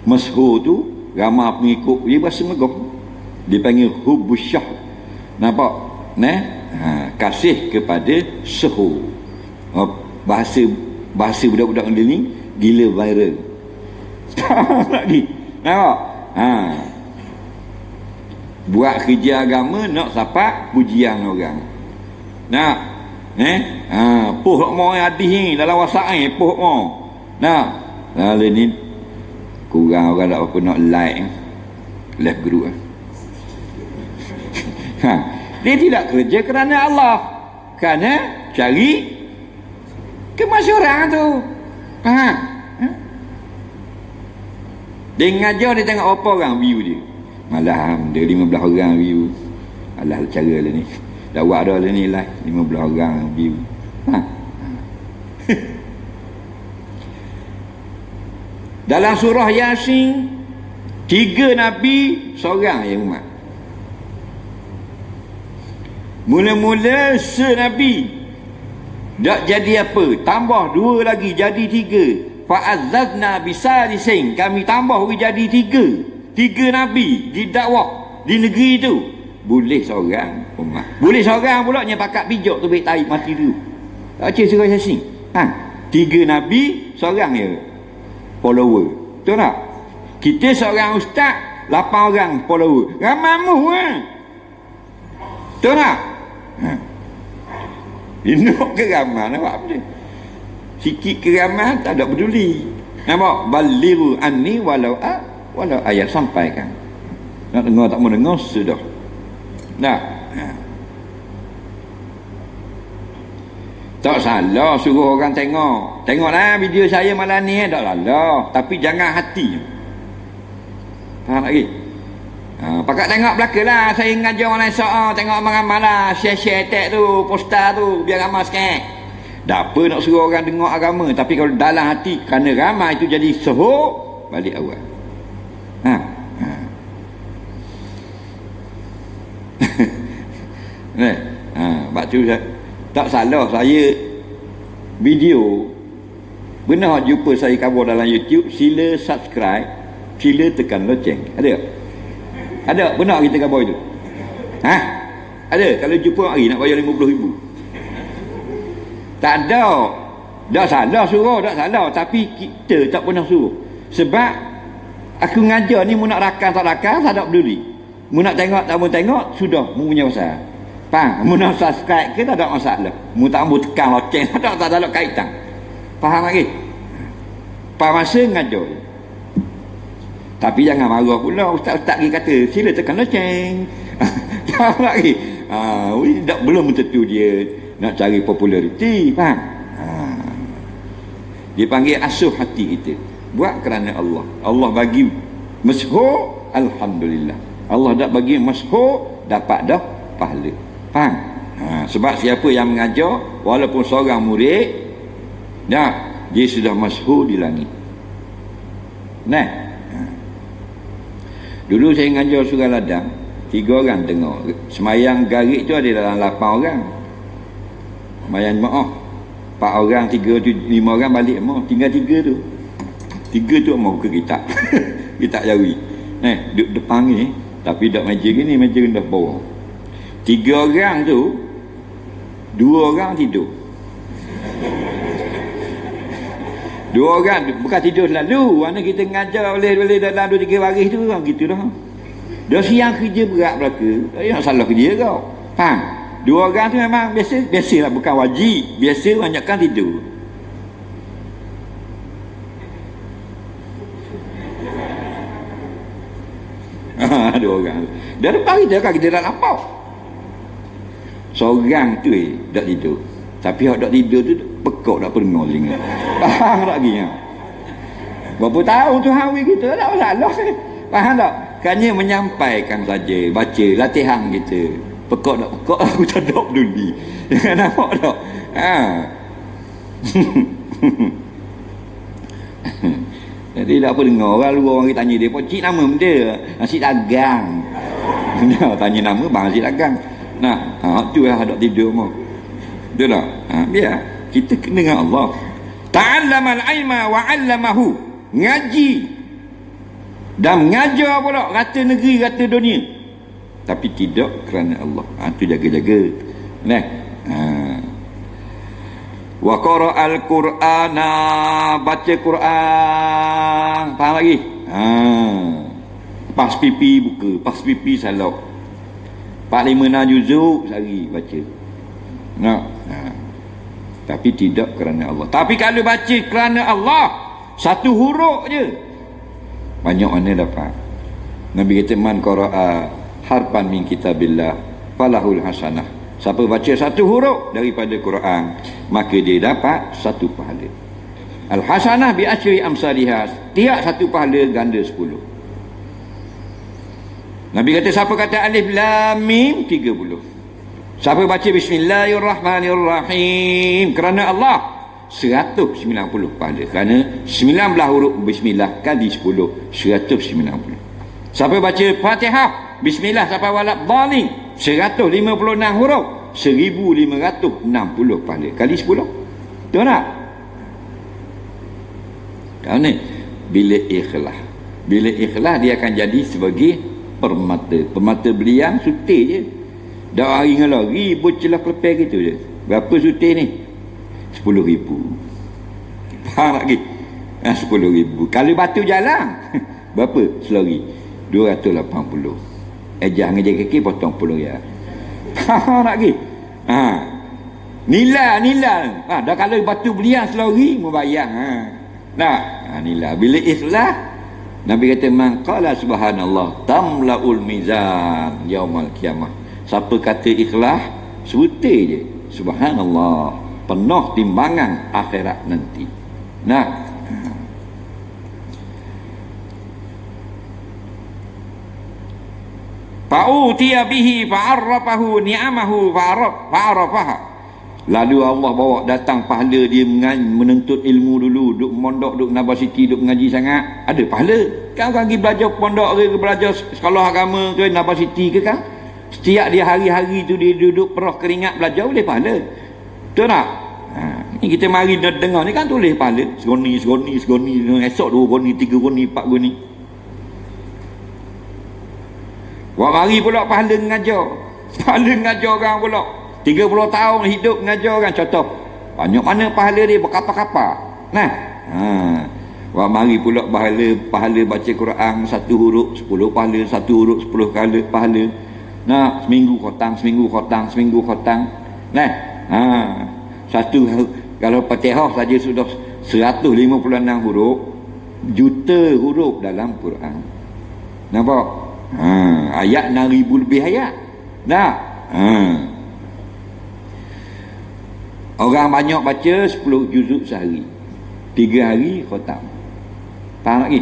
Masyhur tu ramai pengikut dia berasa megah, dia panggil hubbus syah. Nampak? Kasih kepada syuhur. Bahasa budak-budak dia ni gila viral. Lagi nampak? Buat kerja agama nak dapat pujian orang. Nak poh mo hadis ni dalam WhatsApp ni, poh mo. Nak lalu ni kurang orang tak apa nak like group. Dia tidak kerja kerana Allah, kerana cari kemasyhuran tu. Dia ngajar, dia tengok apa orang view dia. Malam dia 15 orang view. Alah cara lah ni. Dah buat dah lah ni lah 15 orang view. Dalam surah Yasin 3 Nabi, seorang yang umat. Mula-mula se-Nabi tak jadi apa, tambah 2 lagi jadi 3. Fa'azzazna bisalisin, kami tambah jadi 3 Nabi didakwah di negeri itu. Boleh seorang umat, boleh seorang pula nya pakat pijak tu baik tarik mati dulu. Tak baca surah Yasin. 3 Nabi, seorang je follower. Betul tak? Kita seorang ustaz, 8 orang follower. Ramamu betul tak? Induk keraman, nampak apa dia? Sikit keraman tak ada peduli. Nampak? Balighu anni walau ayat, sampaikan. Nak dengar tak mau dengar sudah. Dah. Tak salah suruh orang tengok. Tengoklah video saya malam ni, tak salah. Tapi jangan hati. Faham lagi? Pakat tengok belakang lah. Saya ngajar orang lain tengok amal-amal lah, share-share tag tu, poster tu, biar ramai sikit. Tak apa nak suruh orang dengar agama, tapi kalau dalam hati kerana ramai itu jadi suhur, balik awal. Sebab tu tak salah saya video benar jumpa saya cover dalam YouTube. Sila subscribe, sila tekan loceng. Ada benar kita cover itu? Ada. Kalau jumpa hari nak bayar 50,000. Tak ada. Tak salah suruh, tak salah, tapi kita tak pernah suruh. Sebab aku ngajar ni mu nak rakam tak rakam tak ada peduli. Mu nak tengok tak mu tengok sudah mu punya pasal. Faham? Mu nak subscribe ke tak ada masalah. Mu tak mu tekan loceng tak ada kaitan. Faham lagi? Masa ngajar. Tapi jangan marah pula ustaz-ustaz lagi kata sila tekan loceng. Faham lagi? Belum tentu dia nak cari populariti. Faham? Dia panggil asuh hati kita. Buat kerana Allah. Allah bagi masyhur, alhamdulillah. Allah tak bagi masyhur, dapat dah pahala. Faham? Sebab siapa yang mengajar walaupun seorang murid, dia sudah masyhur di langit. Dulu saya mengajar surah Ladang, 3 orang tengok. Semayang garik tu ada dalam 8 orang. Semayang jemaah 4 orang, 3 tu 5 orang balik semua. Tinggal 3 tu. 3 tu mau buka kitab. Kitab Jawi. Duduk depan ni, tapi tak meja gini, meja rendah bawah. 3 orang tu, 2 orang tidur. 2 orang bukan tidur selalu. Mana kita ngajar boleh dalam 2-3 baris tu kan gitu dah. Dah siang kerja berat belaka. Tak salah kerja kau. Faham? 2 orang tu memang biasalah, bukan wajib. Biasa banyakkan tidur. Ada orang. Dari pagi kita dah lampau. Seorang tu tak tidur. Tapi hak tak tidur tu pekok tak pernah singa. Faham tak lagi ya? Berapa tahun tu hawi kita tak masalah. Faham tak? Kanya menyampaikan saja, baca latihan kita. Pekok tak pekok aku tak dok dulu. Jangan nampak tak? Ha. Jadi tak apa dengar orang luar orang tanya dia, "Cik nama benda?" "Nasi dagang." Dia tanya nama bang nasi dagang. Nah, tu yang ada tidur mau. Betul tak? Biar kita kena dengan Allah. Ta'allamal ilma wa 'allamahu. Ngaji dan mengajar pula rata negeri rata dunia. Tapi tidak kerana Allah. Tu jaga-jaga. Nah. Wa qara'al Qur'ana, baca Quran. Faham lagi? Pas pipi buka, pas pipi salok. 456 juzuk sehari baca. Nah. Tapi tidak kerana Allah. Tapi kalau baca kerana Allah, satu huruf je, banyak mana dapat. Nabi kata, "Man qara'a harfan min kitabillah falahul hasanah." Siapa baca satu huruf daripada Quran, maka dia dapat satu pahala. Al-hasanah bi asyri amsalihah. Tiap satu pahala ganda 10. Nabi kata, siapa kata alif lam mim 30. Siapa baca bismillahirrahmanirrahim kerana Allah, 190 pahala. Kerana 19 huruf bismillah kali 10, 190. Siapa baca Fatihah bismillah sampai walad dhalin, 156 huruf, 1560 pahala kali 10. Betul tak? Kerana bila ikhlas, bila ikhlas dia akan jadi sebagai permata belian sutir je. Dah hari dengan lari bercelah kelepar gitu je. Berapa sutir ni? 10,000. Faham lagi? 10,000. Kalau batu jalan berapa selari? 280. Ejah ngejar kaki potong 10 ya. Faham lagi? Nilai. Dah kalau batu belian selari membayang. Nilai. Bila ikhlas, Nabi kata, "Man qala subhanallah tamlaul mizan yaumal qiyamah." Siapa kata ikhlas, sebutir je subhanallah, penuh timbangan akhirat nanti. Fa'utiya bihi fa'arrafahu ni'amahu fa'arafaha. Lalu Allah bawa datang pahala dia menuntut ilmu dulu, duk mondok, duk Nabasiti, duk mengaji sangat, ada pahala. Kan orang pergi belajar pondok ke, belajar sekolah agama ke, Nabasiti ke kan? Setiap dia hari-hari tu dia duduk perah keringat belajar, boleh pahala. Betul tak? Ni kita mari dengar ni kan tulis pahala. Segoni, esok 2 goni, 3 goni, 4 goni. Wah, mari pula pahala mengajar. Pahala mengajar orang pula 30 tahun hidup mengajar orang, contoh. Banyak mana pahala dia berkapa-kapa. Wah, mari pula pahala baca Quran 1 huruf 10 pahala, 1 huruf 10 kali pahala. Seminggu khotang. Satu, kalau Fatihah saja sudah 156 huruf, juta huruf dalam Quran. Nampak? Ayat 6,000 lebih ayat. Orang banyak baca 10 juzuk sehari, 3 hari khatam. Faham lagi?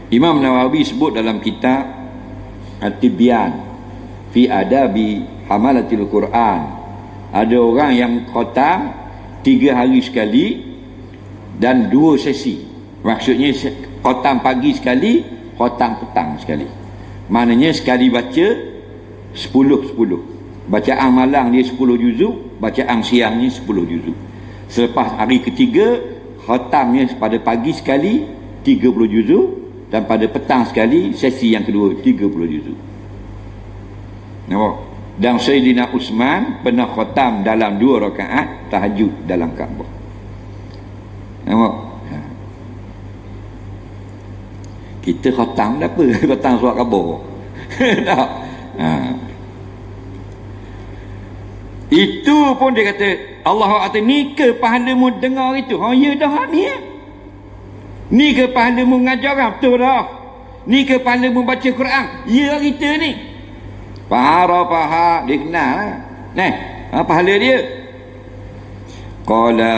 Imam Nawawi sebut dalam kitab At-Tibyan fi adabi hamalatil Quran, ada orang yang khatam 3 hari sekali dan 2 sesi. Maksudnya khatam pagi sekali, khatam petang sekali. Maknanya sekali baca 10. Bacaan malam dia 10 juzuk, bacaan siangnya 10 juzuk. Selepas hari ketiga, khatamnya pada pagi sekali 30 juzuk, dan pada petang sekali sesi yang kedua 30 juzuk. Nampak? Dan Sayyidina Uthman pernah khatam dalam 2 rakaat tahajud dalam Kaabah. Nampak? Kita khatam dah apa? Khatam surat Kaabah. Tak? Itu pun dia kata, Allah kata, ni ke pahalamu dengar itu? Ya dah ni. Ni ke pahalamu mengajar orang? Betul dah. Ni kepala membaca Quran. Ya kita ni. Fa'arafaha, dia kenal lah. Nah, pahala dia. Qala,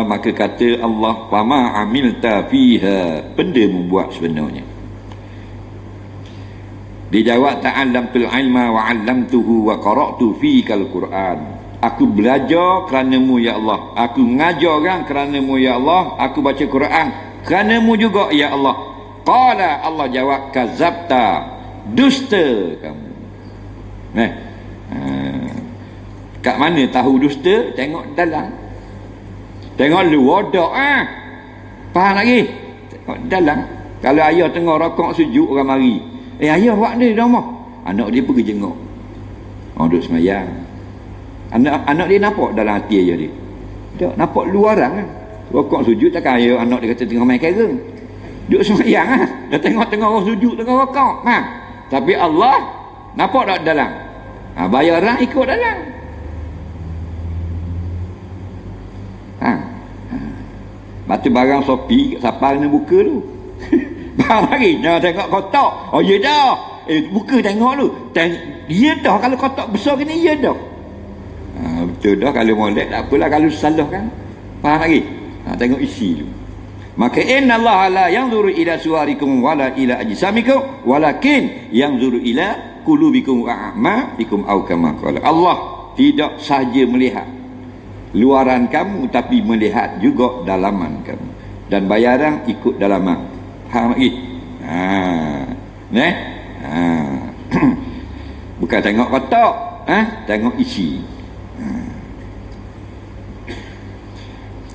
maka kata Allah, fama amilta fiha, benda membuat sebenarnya. Dijawab, ta'allamtul ilma wa 'allamtuhu wa qara'tu fikal Quran. Aku belajar kerana-Mu ya Allah. Aku mengajar kan kerana-Mu ya Allah. Aku baca Quran kerana-Mu juga ya Allah. Qala, Allah jawab, kazabta, dusta kamu. Kat mana tahu dusta? Tengok dalam. Tengok luar dak faham lagi? Tengok dalam. Kalau ayah tengah rokok sujud orang mari, ayah buat ni dah mah. Anak dia pergi jenguk. Duduk semayang. Anak dia nampak dalam hati ayah dia. Tak nampak luaran kan. Rokok sujud takkan ayah anak dia kata tengah main kereng. Duduk semayang dah tengok-tengok orang sujud tengah rokok. Tapi Allah nampak tak dalam. Bayaran ikut dalam. Batu barang sopi siapa kena buka tu. Bang lagi jangan tengok kotak. Ya dah. Buka tengok tu. Ya dah, kalau kotak besar kena ya dah. Betul dah, kalau molek tak apalah, kalau salah kan. Faham lagi? Tengok isi tu. Maka innallaha la yanzuru ila suwarikum wala ila ajsamikum walakin yanzuru ila qulubikum wa a'malikum aw kama qala. Allah tidak sahaja melihat luaran kamu, tapi melihat juga dalaman kamu, dan bayaran ikut dalaman. Faham lagi? Bukan tengok kotak, tengok isi.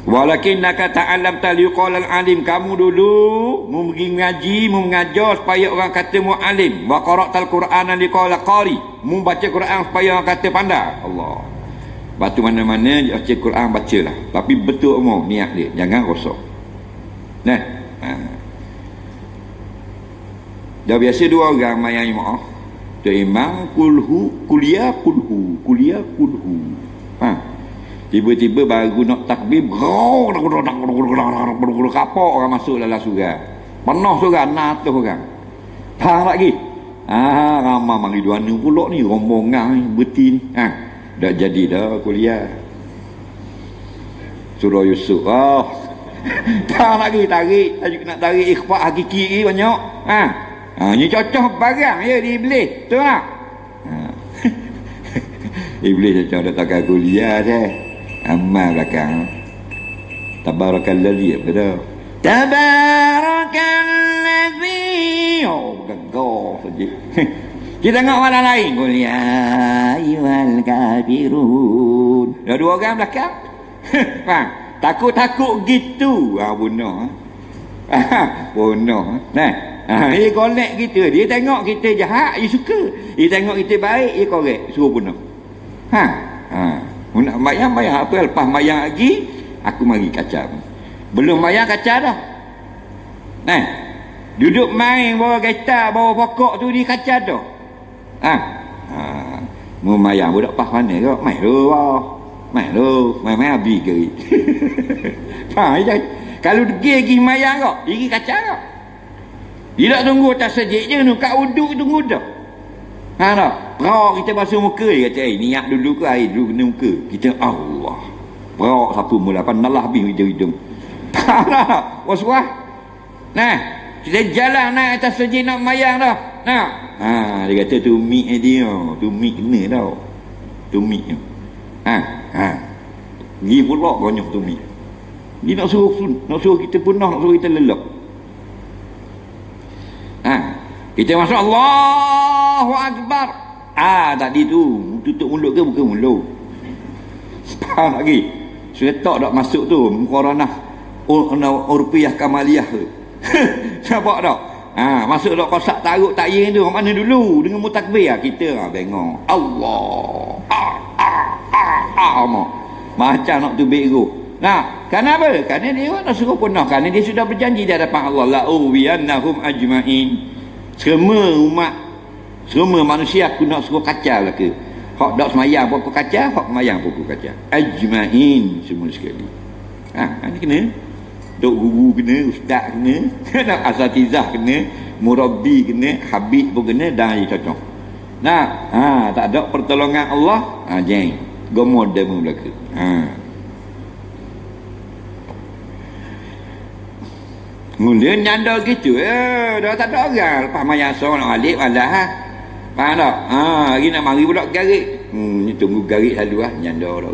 Walakinnaka ta'allamta liqala al-alim, kamu dulu pergi ngaji, mengajar supaya orang kata mu'alim. Wa qara'tal Qur'ana liqala qari, membaca Quran supaya orang kata pandai. Allah. Batu mana-mana baca Quran, bacalah. Tapi betul umur niat dia, jangan rosak. Dah biasa dua orang mayang jemaah. Tu imam kuliah kulhu. Tiba-tiba baru nak takbir, kapok orang masuk dalam surau. Penuh surau, 600 orang. Faham lagi? Ramai mari duana pula ni, rombongan beti ni. Dah jadi dah kuliah. Surah Yusuf. Tak lagi tarik, nak tarik ikhfa hakiki ni banyak. Ni cocok barang ya di Iblis. Betul tak? Iblis cocok dah takkan kuliah dah. Amal belakang. Tabarakalladzi, apa dah? Tabarakalladzi. Gagah saja. Kita tengok mana lain. Qul ya ayyuhal kafirun. Dah dua orang belakang. Takut-takut gitu. Bunuh. Bunuh. Dia golek kita. Dia tengok kita jahat, dia suka. Dia tengok kita baik, dia korek, suruh bunuh. Nak bayang apa? Lepas bayang lagi, aku mari kacau. Belum bayang kacau dah. Duduk main bawa kereta, bawa pokok tu, dia kacau dah. Mau mayang budak pas mana ke? Main habis ke? Kalau pergi mayang kau, pergi kacau kau. Dia tak tunggu tak sejik je tu, kat uduk tunggu dah. Perak kita basuh muka, dia kata, niat dulu ke air dulu kena muka. Kita Allah. Perak sapu mula panalah habis hidung-hidung. Was-was. Kita jalan naik atas sejik nak mayang dah. Dia kata tumik dia, tumik kena tau. Tumik tu. Dia pula banyak tumik. Dia nak suruh kita punah, nak suruh kita lelak. Kita masuk Allahu Akbar. Tadi tu tutup mulut ke buka mulut? Faham lagi? Syaitan tak masuk tu Muqaranah Urfiyah Kamaliyah tu. Nampak tak? Masuk tak kosak taruk takyin tu mana dulu dengan mutakbir kita bengong Allah macam nak tubik tu. Kenapa? Kerana dia nak suruh punah, kerana dia sudah berjanji di hadapan Allah, la uwiyannahum ajma'in. Semua umat, semua manusia aku nak suruh kacau lah ke. Hak dak semayang pun aku kacau, hak semayang pun aku kacau. Ajma'in, semua sekali. Ini kena. Dok guru kena, ustaz kena, asatizah kena, murabbi kena, habib pun kena, dan dia cocok. Nah, tak ada pertolongan Allah, jeng gomo demo belaka. Mula nyanda gitu, dah tak ada orang. Lepas mayasa nak alik malah. Faham tak? Hari nak mari pula garik. Ni tunggu garik selalu nyanda dah.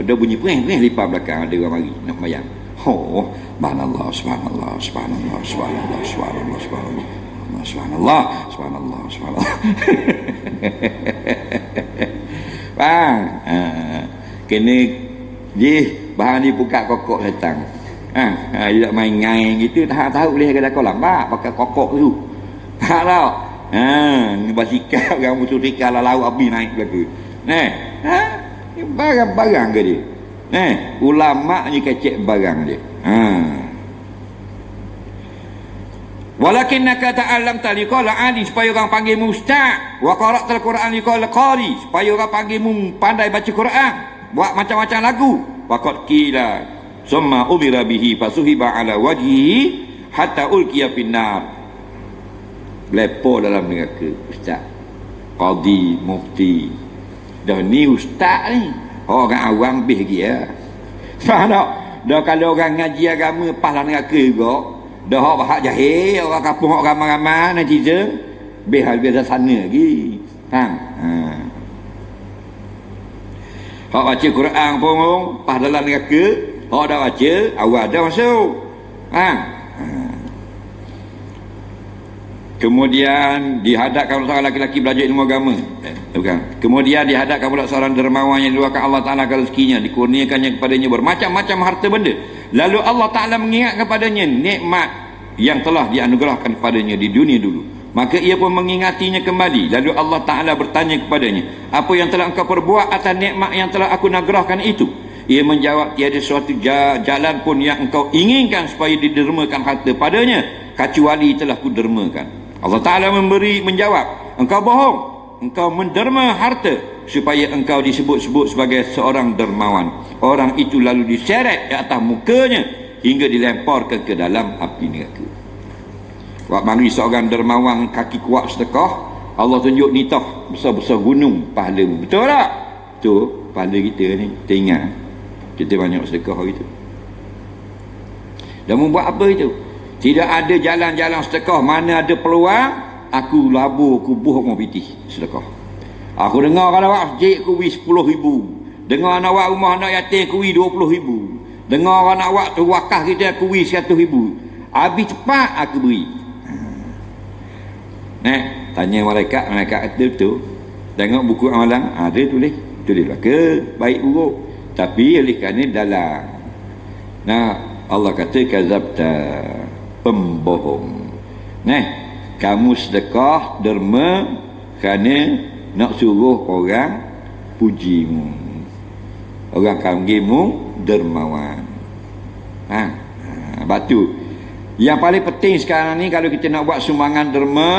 Ada bunyi pering lipat belakang, ada orang mari nak mayang. Subhanallah, subhanallah, subhanallah, subhanallah, subhanallah, subhanallah. Subhanallah, subhanallah, subhanallah. Faham? Kena dia bahan dia buka kokok datang. Dia main ngai gitu, tak tahu boleh kena kau lambat pakai kokok tu. Tak tahu. Ni basikal orang musuh lalau api naik belaka. Ni barang-barang ke dia. Ulama ni kecek barang dia. Walakinnaka ta'allamta liqala ali, supaya orang panggil mu ustaz, wa qara'tal Quran liqala qari, supaya orang panggil mu pandai baca Quran, buat macam-macam lagu. Waqad qila summa umira bihi fasuhiba ala wajhihi hatta ulqiya finnar. Lepo dalam neraka ustaz, qadi, mufti. Dah ni ustaz ni orang awam bih dia. Faham tak? Dah kalau orang ngaji agama pas dalam neraka juga. Dah bahak jahil, orang kampung orang ramai-ramai netizen behal biasa sana lagi. Faham? Hak baca Quran pun pas dalam neraka, hak dah baca awal dah masuk. Kemudian dihadapkan seorang lelaki belajar ilmu agama. Bukan. Kemudian dihadapkan pula seorang dermawan yang diluarkan Allah Ta'ala rezekinya, dikurniakannya kepadanya bermacam-macam harta benda. Lalu Allah Ta'ala mengingat kepadanya nikmat yang telah dianugerahkan kepadanya di dunia dulu. Maka ia pun mengingatinya kembali. Lalu Allah Ta'ala bertanya kepadanya, apa yang telah engkau perbuat atas nikmat yang telah aku nagerahkan itu? Ia menjawab, tiada suatu jalan pun yang engkau inginkan supaya didermakan harta padanya, kecuali telah kudermakan. Allah Ta'ala menjawab, engkau bohong, engkau menderma harta supaya engkau disebut-sebut sebagai seorang dermawan. Orang itu lalu diseret di atas mukanya hingga dilemparkan ke dalam api neraka. Wak mari seorang dermawan kaki kuat sedekah, Allah tunjuk ni tah besar-besar gunung pahala. Betul tak? Tu pahala kita ni. Kita ingat kita banyak sedekah hari tu. Dan membuat apa itu? Tidak ada jalan-jalan sedekah, mana ada peluang aku labur, aku buh mau pitih sedekah. Aku dengar kalau awak masjid aku beri 10,000. Dengar anak awak rumah anak yatim aku beri 20,000. Dengar anak awak tu wakaf kita aku beri 100,000. Habis cepat aku beri. Tanya malaikat kata betul. Tengok buku amalan, ada tulis lah ke baik buruk. Tapi oleh kerana dalam. Allah kata kazabta, pembohong. Kamu sedekah derma kerana nak suruh orang pujimu, orang panggilmu dermawan. Batu yang paling penting sekarang ni, kalau kita nak buat sumbangan derma,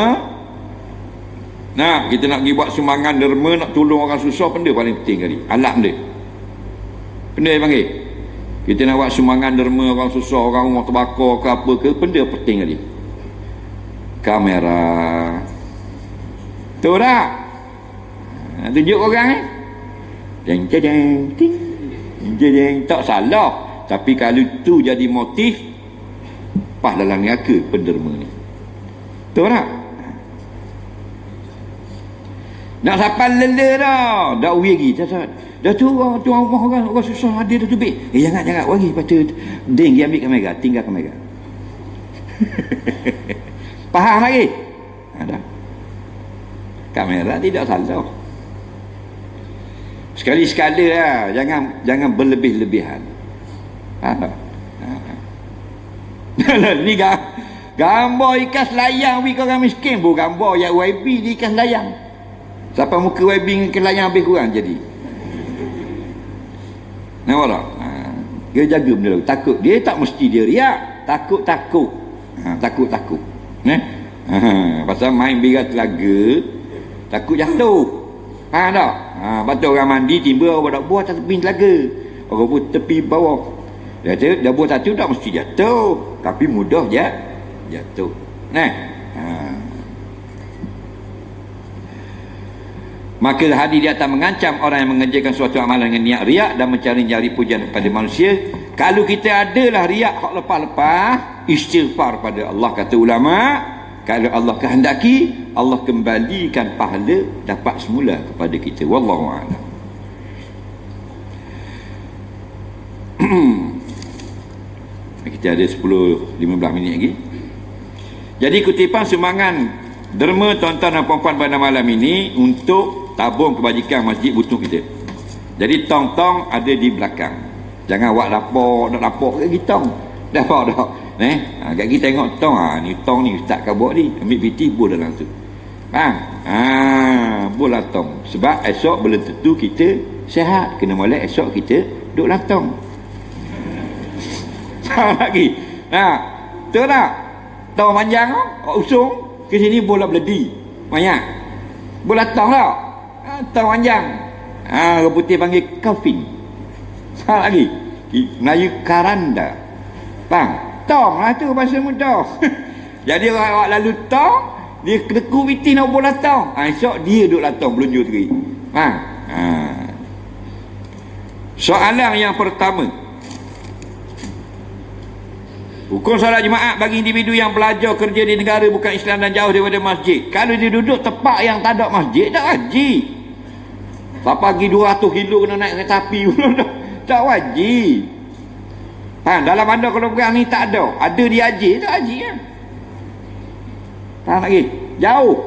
kita nak pergi buat sumbangan derma, nak tolong orang susah, benda paling penting kali alat benda dia panggil. Kita nak buat sumbangan derma orang susah, orang rumah terbakar ke apa ke, benda penting kali kamera. Betul tak? Tunjuk orang jeng jeng jeng, tak salah. Tapi kalau tu jadi motif, pas dalam neraka penderma ni. Betul tak? Nak sampai lele dah. Dah uwi lagi. Dah tu rumah orang susah ada dah tu bik. Jangan wagi patut ding dia ambil kamera, tinggal kamera. Faham lagi? Ada. Kamera tidak salah. Sekali-sekala lah. Jangan berlebih-lebihan. Ni gambar ikan selayang bagi orang miskin pun gambar yang YB di ikan selayang. Siapa muka YB dengan ikan selayang habis kurang jadi. Nampak tak? Dia jaga benda tu. Takut. Dia tak mesti dia riak. Takut. Takut. Pasal main birat telaga, takut jatuh. Faham tak? Betul orang mandi tiba orang dah buah atas tepi telaga, orang pun tepi bawah. Dia buah satu tak mesti jatuh, tapi mudah je jatuh. Nah, maka hadis di atas mengancam orang yang mengerjakan suatu amalan dengan niat riak dan mencari pujian kepada manusia. Kalau kita adalah riak hak lepas-lepas, istighfar pada Allah. Kata ulama, kalau Allah kehendaki, Allah kembalikan pahala dapat semula kepada kita. Wallahu a'lam. Kita ada 10-15 minit lagi. Jadi kutipan sumbangan derma tuan-tuan dan puan-puan pada malam ini untuk tabung kebajikan masjid butuh kita. Jadi tong-tong ada di belakang. Jangan awak lapor ke kita. Dah apa dah. Kat kita tengok tong, ni tong ni ustaz kau buat ni, ambil piti bol dalam tu. Bol lah tong. Sebab esok belum tentu kita sihat, kena molek esok kita duduk dalam tong. Lagi. Betul tak? Tong panjang usung ke sini bola beledi. Banyak. Bola tong tak? Tong panjang. Orang putih panggil kafin. Lagi. Melayu karanda. Tong lah tu bahasa mudah. Jadi orang lalu tong, dia keku piti nak bola tong. Esok dia duduk latong belunjuk teri. Soalan yang pertama, hukum solat jemaah bagi individu yang belajar kerja di negara bukan Islam dan jauh daripada masjid. Kalau dia duduk tempat yang tak ada masjid, tak wajib. Tak pagi 200 kilo kena naik kereta api pun tak wajib. Dalam bandar kalau perang ni tak ada. Ada di Haji, tak Haji kan. Faham lagi? Jauh.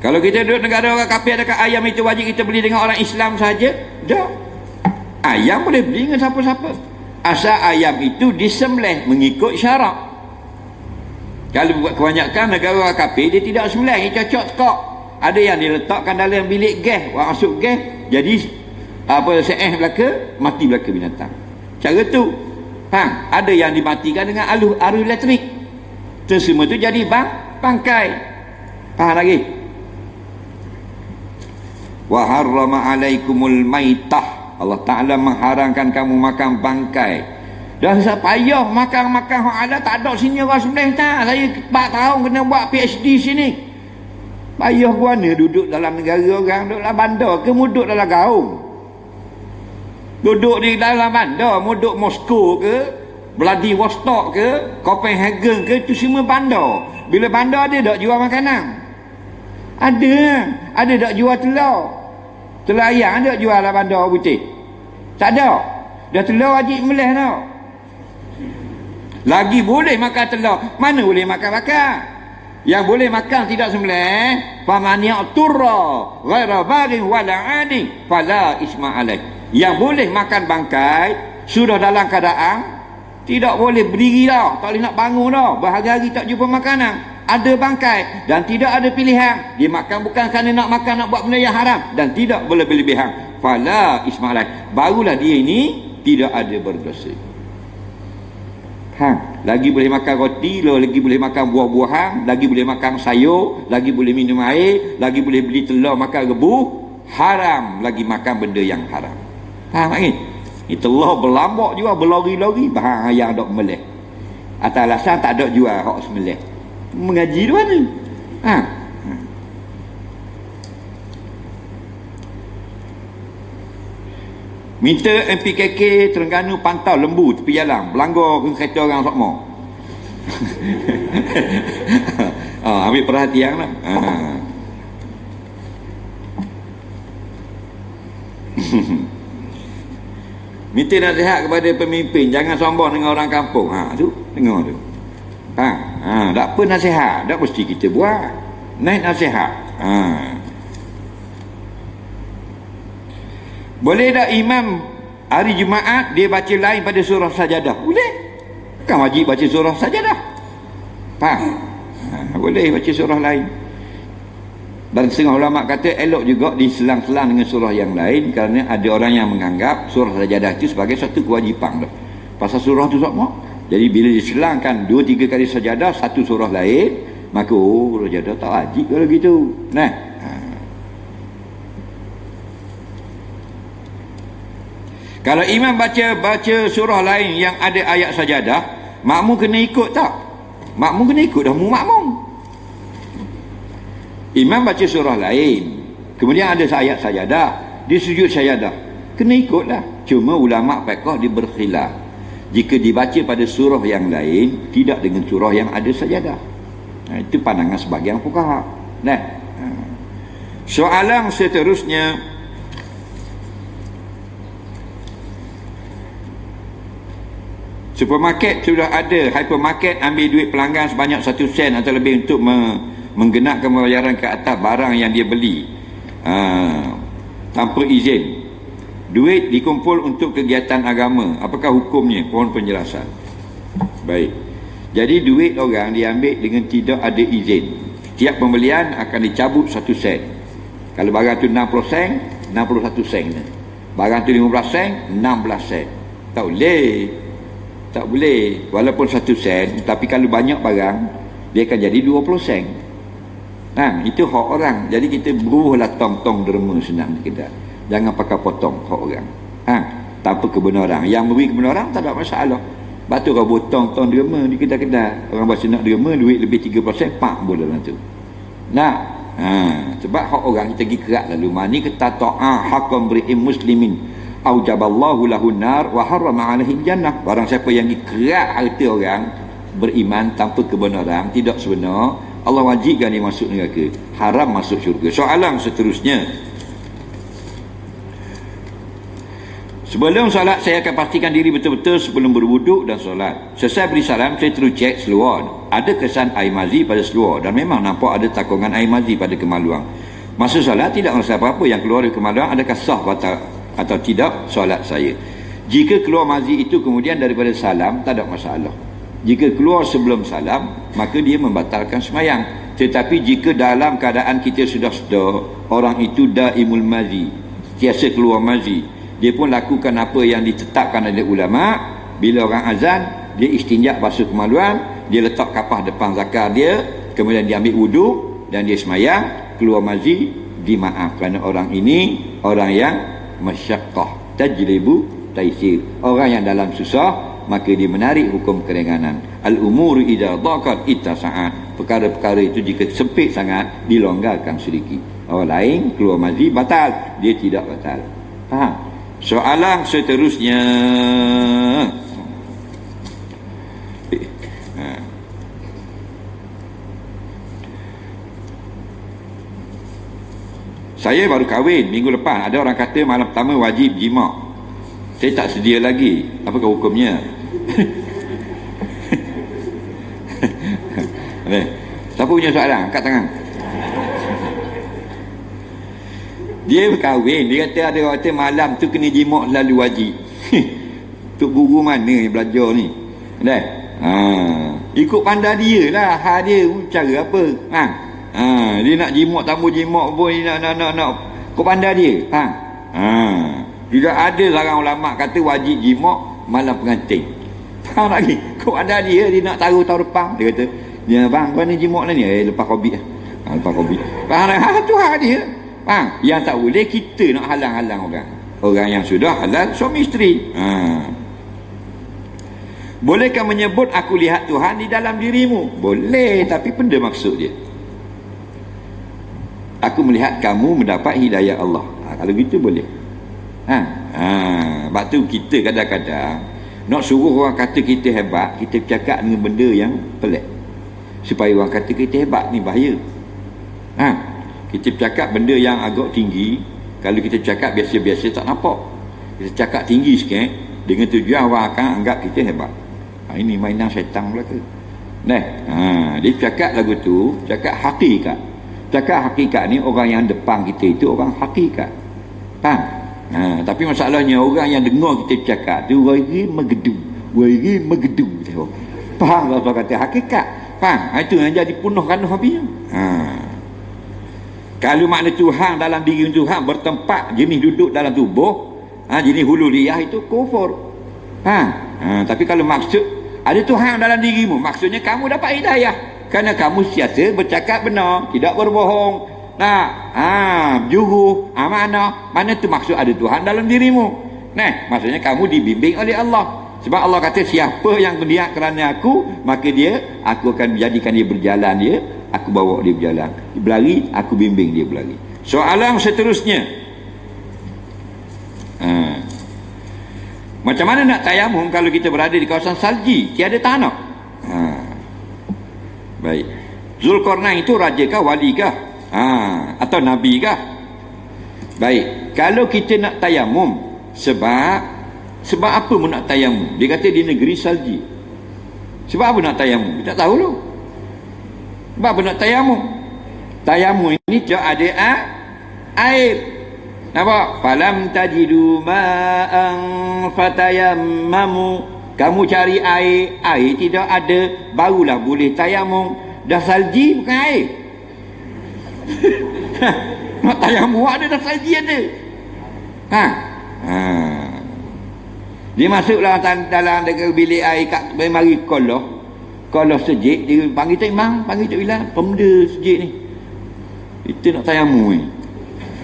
Kalau kita duduk negara orang kafir, adakah ayam itu wajib kita beli dengan orang Islam saja? Tak. Ayam boleh beli dengan siapa-siapa. Asal ayam itu disembelih mengikut syarak. Kalau kebanyakan negara orang kafir, dia tidak sembelih, dia cocok tekak. Ada yang diletakkan dalam bilik gas, orang masuk gas, jadi seeh belaka, mati belaka binatang. Cara tu. Ada yang dimatikan dengan arus elektrik. Semua tu jadi bangkai. Faham lagi? Wa harrama alaikumul maitah. Allah Ta'ala mengharamkan kamu makan bangkai. Dan payah makan-makan hak ada, tak ada sini orang sembelih tak. Saya 4 tahun kena buat PhD sini. Payah mana duduk dalam negara orang, duduk dalam bandar ke duduk dalam gaung? Duduk di dalam bandar, duduk Moskow ke, Vladivostok ke, Copenhagen ke, itu semua bandar. Bila bandar ada tak jual makanan? Ada tak jual telur? Telur ayam ada jual dalam bandar putih? Tak ada. Dah telur wajib melih tau. Lagi boleh makan telur, mana boleh makan bakar? Yang boleh makan tidak sembelih, faman ya'turra ghaira baghin wala 'adin fala isma alaih. Yang boleh makan bangkai sudah dalam keadaan tidak boleh berdiri dah, tak boleh nak bangun dah, berhari-hari tak jumpa makanan, ada bangkai dan tidak ada pilihan, dia makan bukan kerana nak makan, nak buat benda yang haram dan tidak boleh berlebihan, fala isma alaih, barulah dia ini tidak ada berdosa. Lagi boleh makan roti, lagi boleh makan buah-buahan, lagi boleh makan sayur, lagi boleh minum air, lagi boleh beli telur, makan rebus. Haram lagi makan benda yang haram. Faham lagi? Ni telur berlambak juga, berlori-lori, bahan ayam dok melih. Atas alasan tak ada jual hak semelih. Mengaji tu mana? Minta MPKK Terengganu pantau lembu tepi jalan, belanggar ke kereta orang sokmo. Ambil perhatian lah. Minta nasihat kepada pemimpin, jangan sombong dengan orang kampung. Tu dengar tu. Tak apa nasihat, tak mesti kita buat. Naik nasihat. Boleh tak imam hari Jumaat dia baca lain pada surah sajadah? Boleh. Kan wajib baca surah sajadah. Boleh baca surah lain. Dan setengah ulama kata elok juga diselang-selang dengan surah yang lain, kerana ada orang yang menganggap surah sajadah itu sebagai satu kewajipan. Pasal surah tu sama. Jadi bila diselangkan 2-3 kali sajadah satu surah lain, maka sajadah tak wajib kalau gitu. Kalau imam baca surah lain yang ada ayat sajadah, makmum kena ikut tak? Makmum kena ikut dah, makmum. Imam baca surah lain, kemudian ada ayat sajadah, dia sujud sajadah, kena ikutlah. Cuma ulama fiqh dia berkhilaf. Jika dibaca pada surah yang lain, tidak dengan surah yang ada sajadah. Itu pandangan sebagian fuqaha. Nah, soalan seterusnya, supermarket sudah ada, hypermarket ambil duit pelanggan sebanyak 1 sen atau lebih untuk menggenapkan pembayaran ke atas barang yang dia beli tanpa izin. Duit dikumpul untuk kegiatan agama, apakah hukumnya? Mohon penjelasan. Baik, jadi duit orang diambil dengan tidak ada izin. Setiap pembelian akan dicabut 1 sen. Kalau barang tu 60 sen, 61 sen. Barang tu 15 sen, 16 sen. Tak boleh. Walaupun 1 sen, tapi kalau banyak barang, dia akan jadi 20 sen. Itu hak orang. Jadi kita beruhlah tong-tong derma senang kita. Jangan pakai potong hak orang. Tanpa kebenaran. Yang beri kebenaran tak ada masalah. Batu kau tong-tong derma di kedai-kedai. Orang bahasa nak derma, duit lebih 3%, pak boleh lah tu. Sebab hak orang kita pergi kerak lalu. Mani kata ta'a haqqan beri'im muslimin aujaballahu lahun nar wa harrama alaihi jannah. Barang siapa yang dikerak harta orang beriman tanpa kebenaran, tidak sebenar, Allah wajibkan dia masuk neraka, haram masuk syurga. Soalan seterusnya, sebelum solat saya akan pastikan diri betul-betul sebelum berwuduk dan solat. Selesai beri salam, saya terus cek seluar. Ada kesan air mazi pada seluar dan memang nampak ada takungan air mazi pada kemaluan. Masa solat tidak merasa apa-apa yang keluar dari kemaluan. Adakah sah batal atau tidak solat saya? Jika keluar mazi itu kemudian daripada salam, tak ada masalah. Jika keluar sebelum salam, maka dia membatalkan semayang. Tetapi jika dalam keadaan kita sudah sedar orang itu daimul mazi, tiasa keluar mazi, dia pun lakukan apa yang ditetapkan oleh ulama. Bila orang azan, dia istinja basuh kemaluan, dia letak kapah depan zakar dia, kemudian dia ambil wuduk dan dia semayang. Keluar mazi, dimaaf kerana orang ini orang yang masyaqqah tajlibu taisir, orang yang dalam susah maka dia menarik hukum keringanan. Al-umuru idza dhaqat ittasa'at, perkara-perkara itu jika sempit sangat dilonggarkan sedikit. Orang lain keluar mazi batal, dia tidak batal. Faham? Soalan seterusnya, saya baru kahwin minggu lepas. Ada orang kata malam pertama wajib jima'. Saya tak sedia lagi. Apakah hukumnya? Siapa punya soalan? Angkat tangan. Dia berkahwin, dia kata ada orang kata malam tu kena jima' lalu wajib. Tok guru mana yang belajar ni? Ikut pandai dia lah. Dia cara apa? Dia nak jima' tambah jima' pun dia nak kau pandai dia. Tidak ada seorang ulama kata wajib jima' malam pengantin. Faham lagi? Kau pandai dia nak taruh tahun depan. Dia kata, "Ya bang, kau ni jima' lah ni." Lepas Covid lah. Lepas Covid. Faham lah? Tu hak dia. Yang tak boleh kita nak halang-halang orang. Orang yang sudah halal suami isteri. Bolehkah menyebut aku lihat Tuhan di dalam dirimu? Boleh, tapi benda maksud dia. Aku melihat kamu mendapat hidayah Allah. Kalau gitu boleh. Sebab tu kita kadang-kadang nak suruh orang kata kita hebat, kita bercakap dengan benda yang pelik. Supaya orang kata kita hebat ni bahaya. Kita bercakap benda yang agak tinggi. Kalau kita bercakap biasa-biasa tak nampak. Kita cakap tinggi sikit dengan tujuan orang akan anggap kita hebat. Ini mainan syaitan belaka. Dia cakap lagu tu, cakap hakikat. Cakap hakikat ni orang yang depan kita itu orang hakikat. Faham? Tapi masalahnya orang yang dengar kita cakap tu wari megedu. Faham apa kata hakikat? Faham? Itu yang jadi punuh-kanuh habisnya. Kalau makna Tuhan dalam diri Tuhan bertempat jenis duduk dalam tubuh, jenis hululiyah itu kufur. Tapi kalau maksud ada Tuhan dalam dirimu, maksudnya kamu dapat hidayah kerana kamu siasa bercakap benar, tidak berbohong. Juru mana tu maksud ada Tuhan dalam dirimu. Nah, maksudnya kamu dibimbing oleh Allah. Sebab Allah kata siapa yang berniat kerana aku, maka aku akan jadikan dia berjalan aku bawa dia berjalan. Dia berlari, aku bimbing dia berlari. Soalan seterusnya. Macam mana nak tayamum kalau kita berada di kawasan salji, tiada tanah? Baik. Zulkarnain itu raja kah, wali kah? Atau nabi kah? Baik. Kalau kita nak tayamum, sebab apa pun nak tayamum? Dia kata di negeri salji. Sebab apa nak tayamum? Kita tak tahu lu. Sebab apa nak tayamum? Tayamum ini tak ada air. Nampak? Falam tajidu ma'an fatayammamu. Kamu cari air tidak ada, barulah boleh tayamum. Dah salji bukan air. Nak tayamum ada, dah salji ada. Dia masuklah dalam bilik air kat mari kalau sejik dia panggil Tok Imam, panggil Tok Bilal, pemda sejik ni. Kita nak tayamum ni.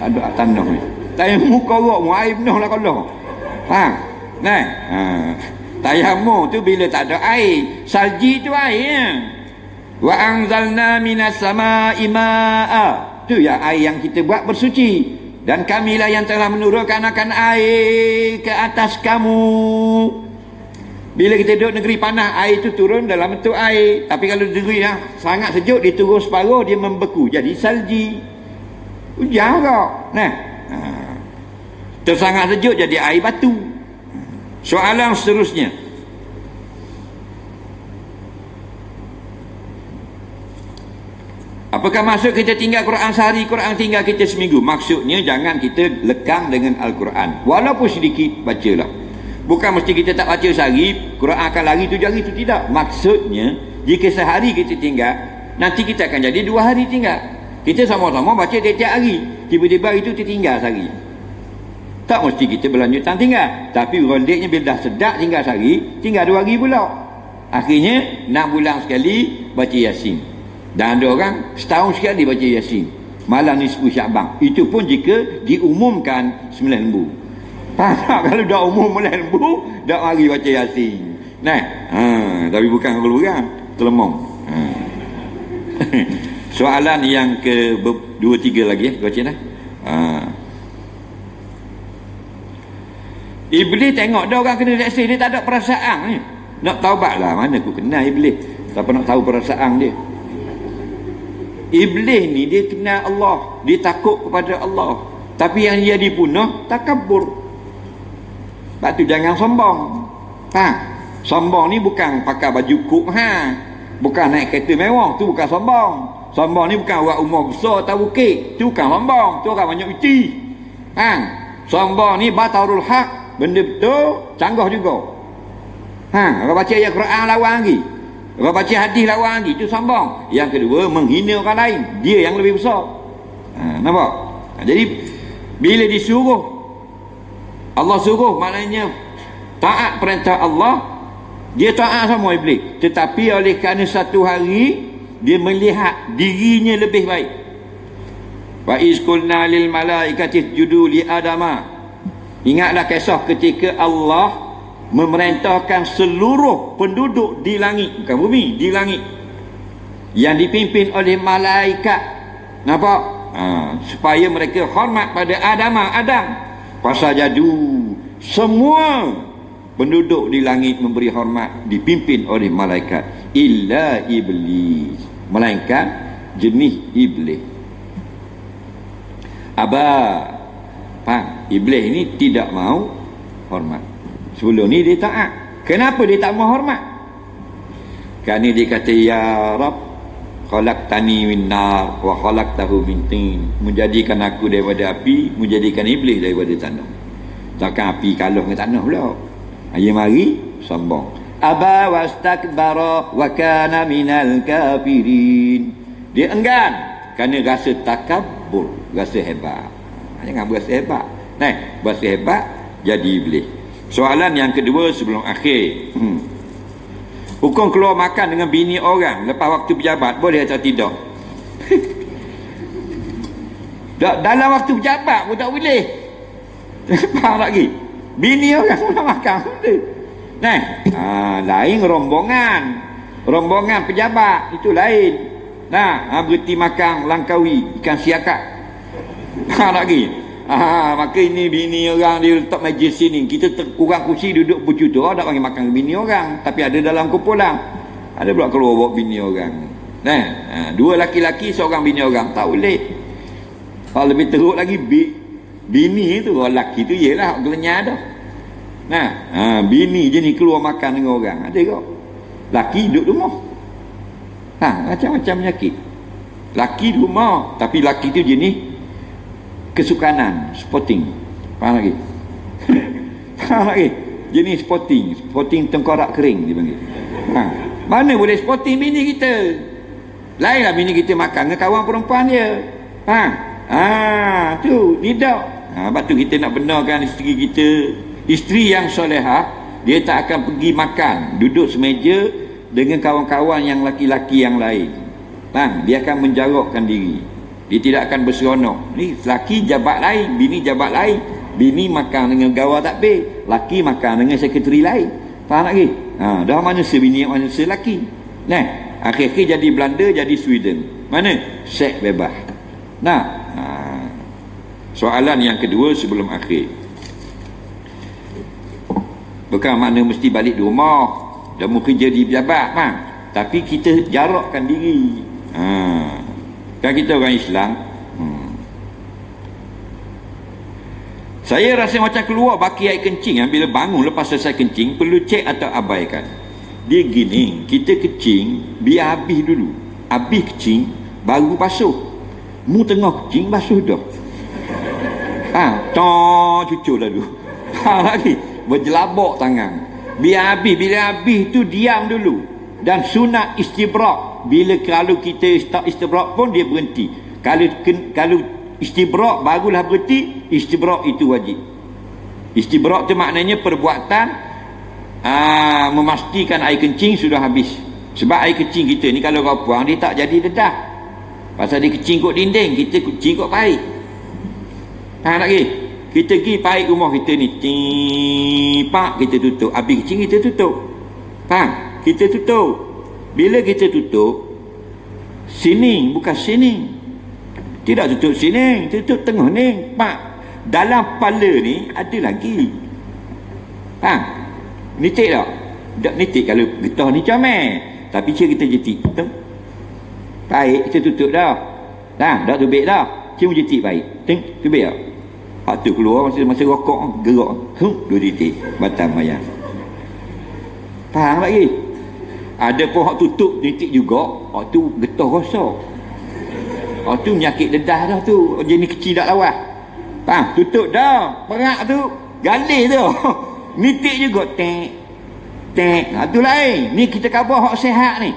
Ada tanah ni. Tayamum korok mu air penuh lah kalau. Tayamum tu bila tak ada air. Salji tu air. Wa anzalna minas sama'i ma'a. Tu ya air yang kita buat bersuci. Dan kamilah yang telah menurunkan akan air ke atas kamu. Bila kita duduk negeri panas, air itu turun dalam bentuk air. Tapi kalau negeri yang sangat sejuk, dia turun separuh, dia membeku jadi salji. Hujan kok. Tersangat sejuk jadi air batu. Soalan seterusnya. Apakah maksud kita tinggal Quran sehari, Quran tinggal kita seminggu? Maksudnya jangan kita lekang dengan Al-Quran. Walaupun sedikit, bacalah. Bukan mesti kita tak baca sehari, Quran akan lari 7 hari, itu tidak. Maksudnya, jika sehari kita tinggal, nanti kita akan jadi 2 hari tinggal. Kita sama-sama baca tiap-tiap hari. Tiba-tiba itu tertinggal sehari. Tak mesti kita berlanjutan tinggal. Tapi rondeknya bila dah sedap tinggal sehari, tinggal 2 hari pula. Akhirnya, 6 bulan sekali baca Yasin. Dan ada orang setahun sekali baca Yasin. Malam nisfu Syaban. Itu pun jika diumumkan 9 lembu. Kalau dah umum 9 lembu, dah mari baca Yasin. Tapi bukan kalau telemong. Soalan yang ke 2-3 lagi baca dah. Iblis tengok dah orang kena seksa, dia tak ada perasaan ni. Nak taubat lah, mana aku kenal Iblis. Tak nak tahu perasaan dia. Iblis ni dia kenal Allah, dia takut kepada Allah. Tapi yang dia dipunah takabur. Sebab tu jangan sombong. Sombong ni bukan pakai baju kuk, bukan naik kereta mewah, tu bukan sombong. Sombong ni bukan orang umur besar atau bukit, tu bukan sombong, tu orang banyak iti. Sombong ni batarul haq, benda betul, canggah juga. Orang baca ayat Quran lawan lagi, orang baca hadis lawan lagi, itu sombong. Yang kedua, menghina orang lain, dia yang lebih besar. Nampak? Jadi bila disuruh, Allah suruh, maknanya taat perintah Allah, dia taat sama iblis. Tetapi oleh kerana satu hari dia melihat dirinya lebih baik. Wa iz qulna lil malaikati isjudu li adama. Ingatlah kisah ketika Allah memerintahkan seluruh penduduk di langit, bukan bumi, di langit, yang dipimpin oleh malaikat. Nampak? Supaya mereka hormat pada Adam. Pasal jadu, semua penduduk di langit memberi hormat, dipimpin oleh malaikat. Illa iblis, melainkan jenis iblis. Iblis ini tidak mau hormat. Sebelum ni dia taat. Kenapa dia tak mau hormat? Kerana dia kata, ya Rab, khalaqtani min nar wa khalaqtahu min tin. Menjadikan aku daripada api, menjadikan iblis daripada tanah. Takkan api kalah dengan tanah pula. Dia mari sombong. Aba wastakbara wa kana minal kafirin. Dia enggan kerana rasa takabur, rasa hebat. Jangan berasa hebat. Berasa hebat jadi iblis. Soalan yang kedua sebelum akhir. Hukum keluar makan dengan bini orang lepas waktu pejabat, boleh atau tidak? Dalam waktu pejabat pun tak boleh. Faham lagi? Bini orang nak makan tu. Nah, lain rombongan. Rombongan pejabat itu lain. Nah, berhenti makan langkawi ikan siakak. Lagi. Maka ini bini orang dia letak majlis sini. Kita kurang kursi duduk bercutur, tak panggil makan bini orang. Tapi ada dalam kumpulan. Ada pula keluar bawa bini orang. Nah, dua laki-laki seorang bini orang. Tak boleh. Kalau lebih teruk lagi, bini tu, orang lelaki tu ialah gelenyah dah. Nah, bini je ni keluar makan dengan orang. Ada kok. Laki duduk rumah. Macam-macam penyakit. Laki di rumah, tapi laki tu jenis kesukanan, sporting. Faham lagi? Faham lagi? Jenis sporting tengkorak kering dia panggil. Mana boleh sporting bini kita? Lainlah bini kita makan dengan kawan perempuan dia. Tu tidak. Sebab tu kita nak benarkan isteri kita. Isteri yang solehah, dia tak akan pergi makan, duduk semeja dengan kawan-kawan yang laki-laki yang lain. Dia akan menjarakkan diri. Dia tidak akan berseronok. Ni laki jabat lain, bini jabat lain. Bini makan dengan gawa takbir, laki makan dengan sekretari lain. Faham lagi? Dah manusia bini, manusia laki. Nah, akhir-akhir jadi Belanda, jadi Sweden. Mana? Seks bebas. Soalan yang kedua sebelum akhir. Bukan makna mesti balik di rumah dan kerja di pejabat, tapi kita jarakkan diri. Kan kita orang Islam. Saya rasa macam keluar baki air kencing. Bila bangun lepas selesai kencing, perlu cek atau abaikan. Dia gini, kita kencing biar habis dulu. Habis kencing baru basuh. Mu tengah kencing basuh dah. Cucuk dah dulu. Lagi berjelabok tangan. Biar habis. Bila habis tu diam dulu. Dan sunat istibrak. Kalau kita start istibrak pun dia berhenti. Kalau istibrak barulah berhenti, istibrak itu wajib. Istibrak tu maknanya perbuatan memastikan air kencing sudah habis. Sebab air kencing kita ni kalau kau buang dia tak jadi dedah. Pasal dia kencing kot dinding, kita kencing kot paip. Lagi kita pergi paip rumah kita ni, tipak kita tutup. Habis kencing kita tutup. Faham? Kita tutup. Bila kita tutup sini, bukan sini. Tidak tutup sini, tutup tengah ni. Dalam kepala ni ada lagi. Nitik tak? Tak nitik kalau getah ni comel. Tapi kita jetik. Baik, kita tutup dah. Dah tubik dah. Cuma jetik baik. Tubik tak? Hak tu keluar masa rokok, gerak. 2 titik. Batam mayang. Faham lagi? Ada pun hak tutup titik juga, hak tu getah rosak. Hak tu menyakit dedah dah tu. Jenis kecil tak lawas. Faham? Tutup dah. Perak tu galih tu. Nitik juga tek. Tu lain. Ni kita khabar hak sehat ni.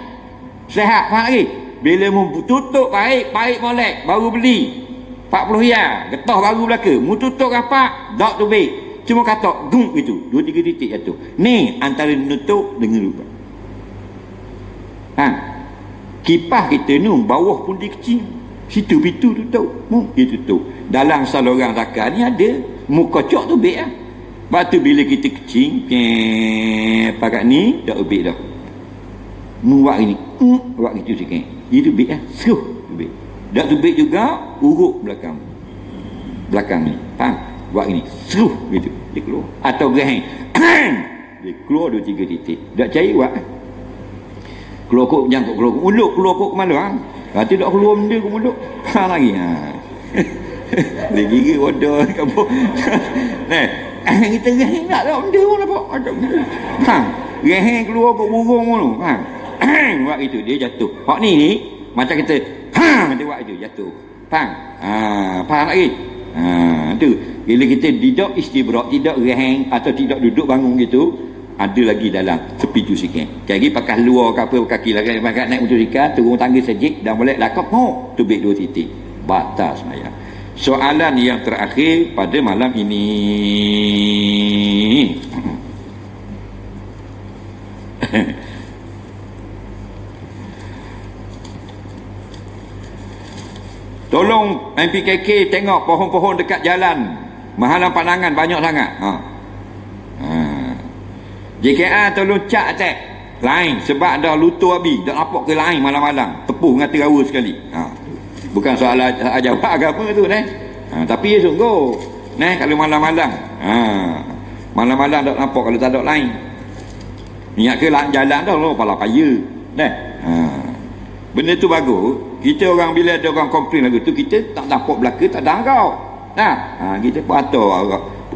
Sehat, faham lagi? Bila mu tutup paip molek baru beli 40 riyal, getah baru belaka. Mu tutup rapat, dak tubik. Cuma katok gung gitu, 2-3 titik jatuh. Ni antara nutup dengan lupa. Kipas kita ni bawah pun dia kecil. Situ pintu tutup. Dia tutup. Dalam saluran zakar ni ada mukocok tu ubik lah. Lepas tu bila kita kecing, pakat ni dah ubik dah. Buat ini, buat gitu sikit. Dia ubik lah. Seruh ubik. Dah ubik juga urut belakang ni. Faham? Buat ini. Seruh gitu. Dia keluar. Atau gerahing. Dia keluar 2-3 titik. Dah cari buat. Keluar kok jangkuk, keluar kok mulut, keluar kok ke mana? Tu tak keluar benda ke mulut. Lagi. Dia gigi bodoh kamu. Kita gerahing tak ada benda pun apa. Ada benda. Gerahing keluar kok burung pun. Buat itu dia jatuh. Hak ni macam kita dia buat itu jatuh. Faham lagi? Tu bila kita tidak istibrak, tidak gerahing atau tidak duduk bangun gitu, ada lagi dalam tepi tu sikit. Lagi pakai luar ke apa kaki lagi pakai naik motosikal turun tangga sejik dan boleh lakap tubik 2 titik. Batas sembahyang. Soalan yang terakhir pada malam ini. Tolong MPKK tengok pohon-pohon dekat jalan menghalang pandangan banyak sangat. JKR tolong cak attack lain sebab dah lutur habis, dah nampak ke lain malam-malam tepuh dengan terawa sekali. Bukan soal jawab ke apa tu tapi ya sungguh kalau malam-malam malam-malam tak nampak kalau tak ada lain niat ke jalan dah lo pala paya benda tu bagus. Kita orang bila ada orang komplain lagu tu, kita tak nampak belaka, tak ada kau kita pun atur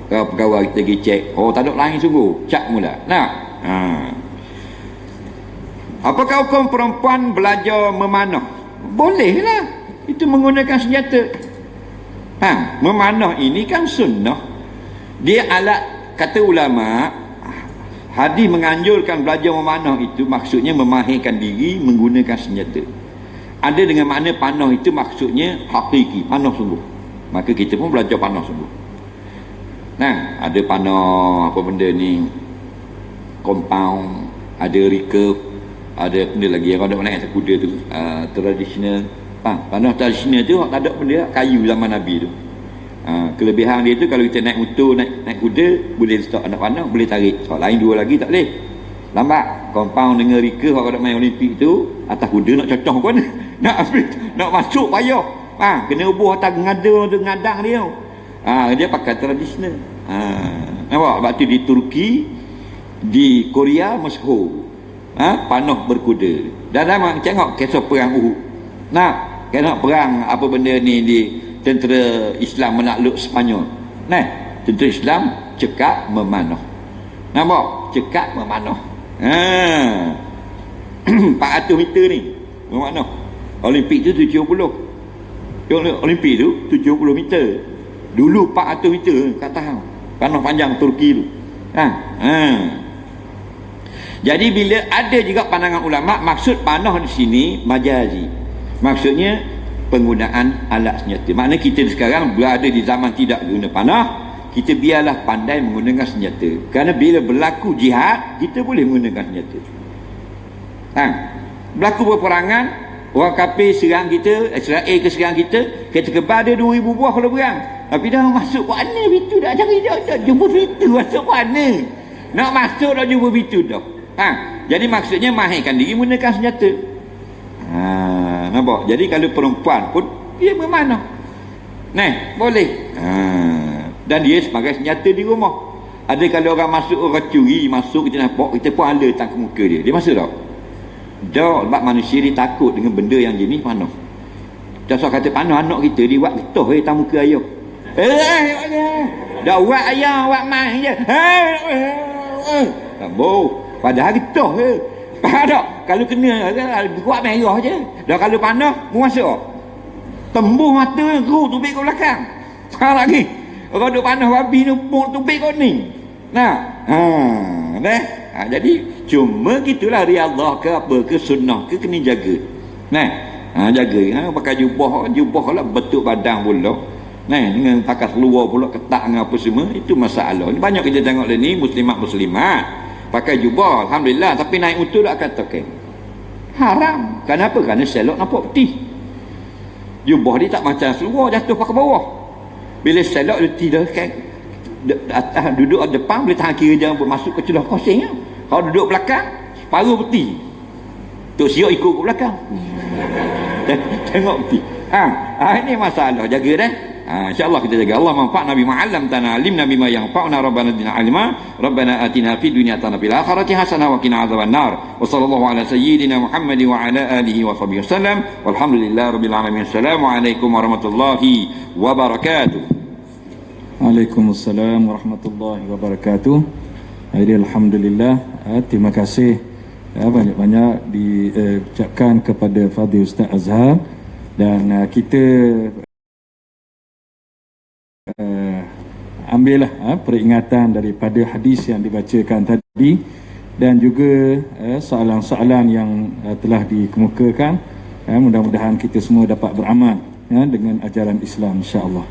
pegawai kita pergi cek, tak ada lain sungguh, cak mula apakah hukum perempuan belajar memanah? Boleh lah, itu menggunakan senjata. Memanah ini kan sunnah, dia alat. Kata ulama, hadis menganjurkan belajar memanah itu maksudnya memahirkan diri menggunakan senjata. Ada dengan makna panah itu maksudnya hakiki, panah sungguh. Maka kita pun belajar panah sungguh. Ada panah apa benda ni, compound, ada recurve, ada benda lagi yang ada naik atas kuda tu, tradisional. Panah tradisional tu tak ada benda kayu zaman Nabi tu. Kelebihan dia tu kalau kita naik motor, naik kuda, boleh stop anak panah, boleh tarik. Soal lain dua lagi tak boleh. Lambat. Compound dengan recurve kalau ada main Olimpik tu, atas kuda nak cocok pun nak masuk payah. Kena ubuh atas ngadang dia. Dia pakai tradisional. Nampak? Sebab tu di Turki, di Korea masyhur panah berkuda. Dan memang tengok kisah perang Uhud. Kisah perang apa benda ni di tentera Islam menakluk Sepanyol. Tentera Islam cekak memanah. Nampak? Cekak memanah. 400 meter ni memanah. Olimpik tu 70. Olimpik tu 70 meter. Dulu 400 meter kat atas. Panah panjang Turki tu. Jadi bila ada juga pandangan ulama, maksud panah di sini majazi. Maksudnya penggunaan alat senjata. Maknanya kita sekarang berada di zaman tidak guna panah, kita biarlah pandai menggunakan senjata. Kerana bila berlaku jihad, kita boleh menggunakan senjata. Berlaku peperangan, orang kafir serang kita, Israel ke serang kita, kita kebal ada 2,000 buah kalau berang. Tapi dah masuk mana pintu dah, cari dah jumpa pintu masuk mana. Nak masuk dah jumpa pintu dah. Jadi maksudnya mahirkan diri menggunakan senjata. Nampak? Jadi kalau perempuan pun dia memanah. Boleh. Dan dia sebagai senjata di rumah. Ada kalau orang masuk, orang curi masuk, kita nampak, kita pun hala tak ke muka dia. Dia masuk tak? Dah, sebab manusia dia takut dengan benda yang jenis panah. Dasar kata panah anak kita, dia buat getah tak muka ayah. Dah buat ayah, buat main je. Tak boh. Padahal getah ke. Faham tak? Kalau kena, kuat merah je. Dah kalau panah, mu masuk. Tembus mata, ru tubik ke belakang. Faham lagi? Kalau duk panah babi ni, tubik kau ni. Jadi, cuma gitulah riyadhah ke apa ke sunnah ke kena jaga. Jaga. Pakai jubah lah betul badan pula. Dengan pakai seluar pula, ketak dengan apa semua, itu masalah. Ini banyak kita tengok ni, muslimat pakai jubah, alhamdulillah, tapi naik motor tak katakan haram. Kenapa? Kerana selok nampak peti. Jubah dia tak macam seluar jatuh pakai bawah. Bila selok dia tidak atas duduk depan boleh tahan kira jangan masuk ke celah kosing. Kalau duduk belakang separuh peti, tok siok ikut ke belakang. Tengok peti. Ini masalah, jaga dah. InsyaAllah kita jaga. Allah manfa'na bima 'allamtana, alimna bima yanfa'una, rabbana zidna ilma, rabbana atina fid dunya hasanah fil akhirati hasanah wa qina adzaban nar. Wa sallallahu ala sayyidina Muhammad wa ala alihi wa sahbihi wasallam. Walhamdulillahi rabbil alamin. Assalamualaikum warahmatullahi wabarakatuh. Waalaikumsalam warahmatullahi wabarakatuh. Jadi alhamdulillah, terima kasih banyak-banyak diucapkan kepada Fadil Ustaz Azhar, dan kita ambillah peringatan daripada hadis yang dibacakan tadi, dan juga soalan-soalan yang telah dikemukakan. Mudah-mudahan kita semua dapat beramal dengan ajaran Islam, insya-Allah.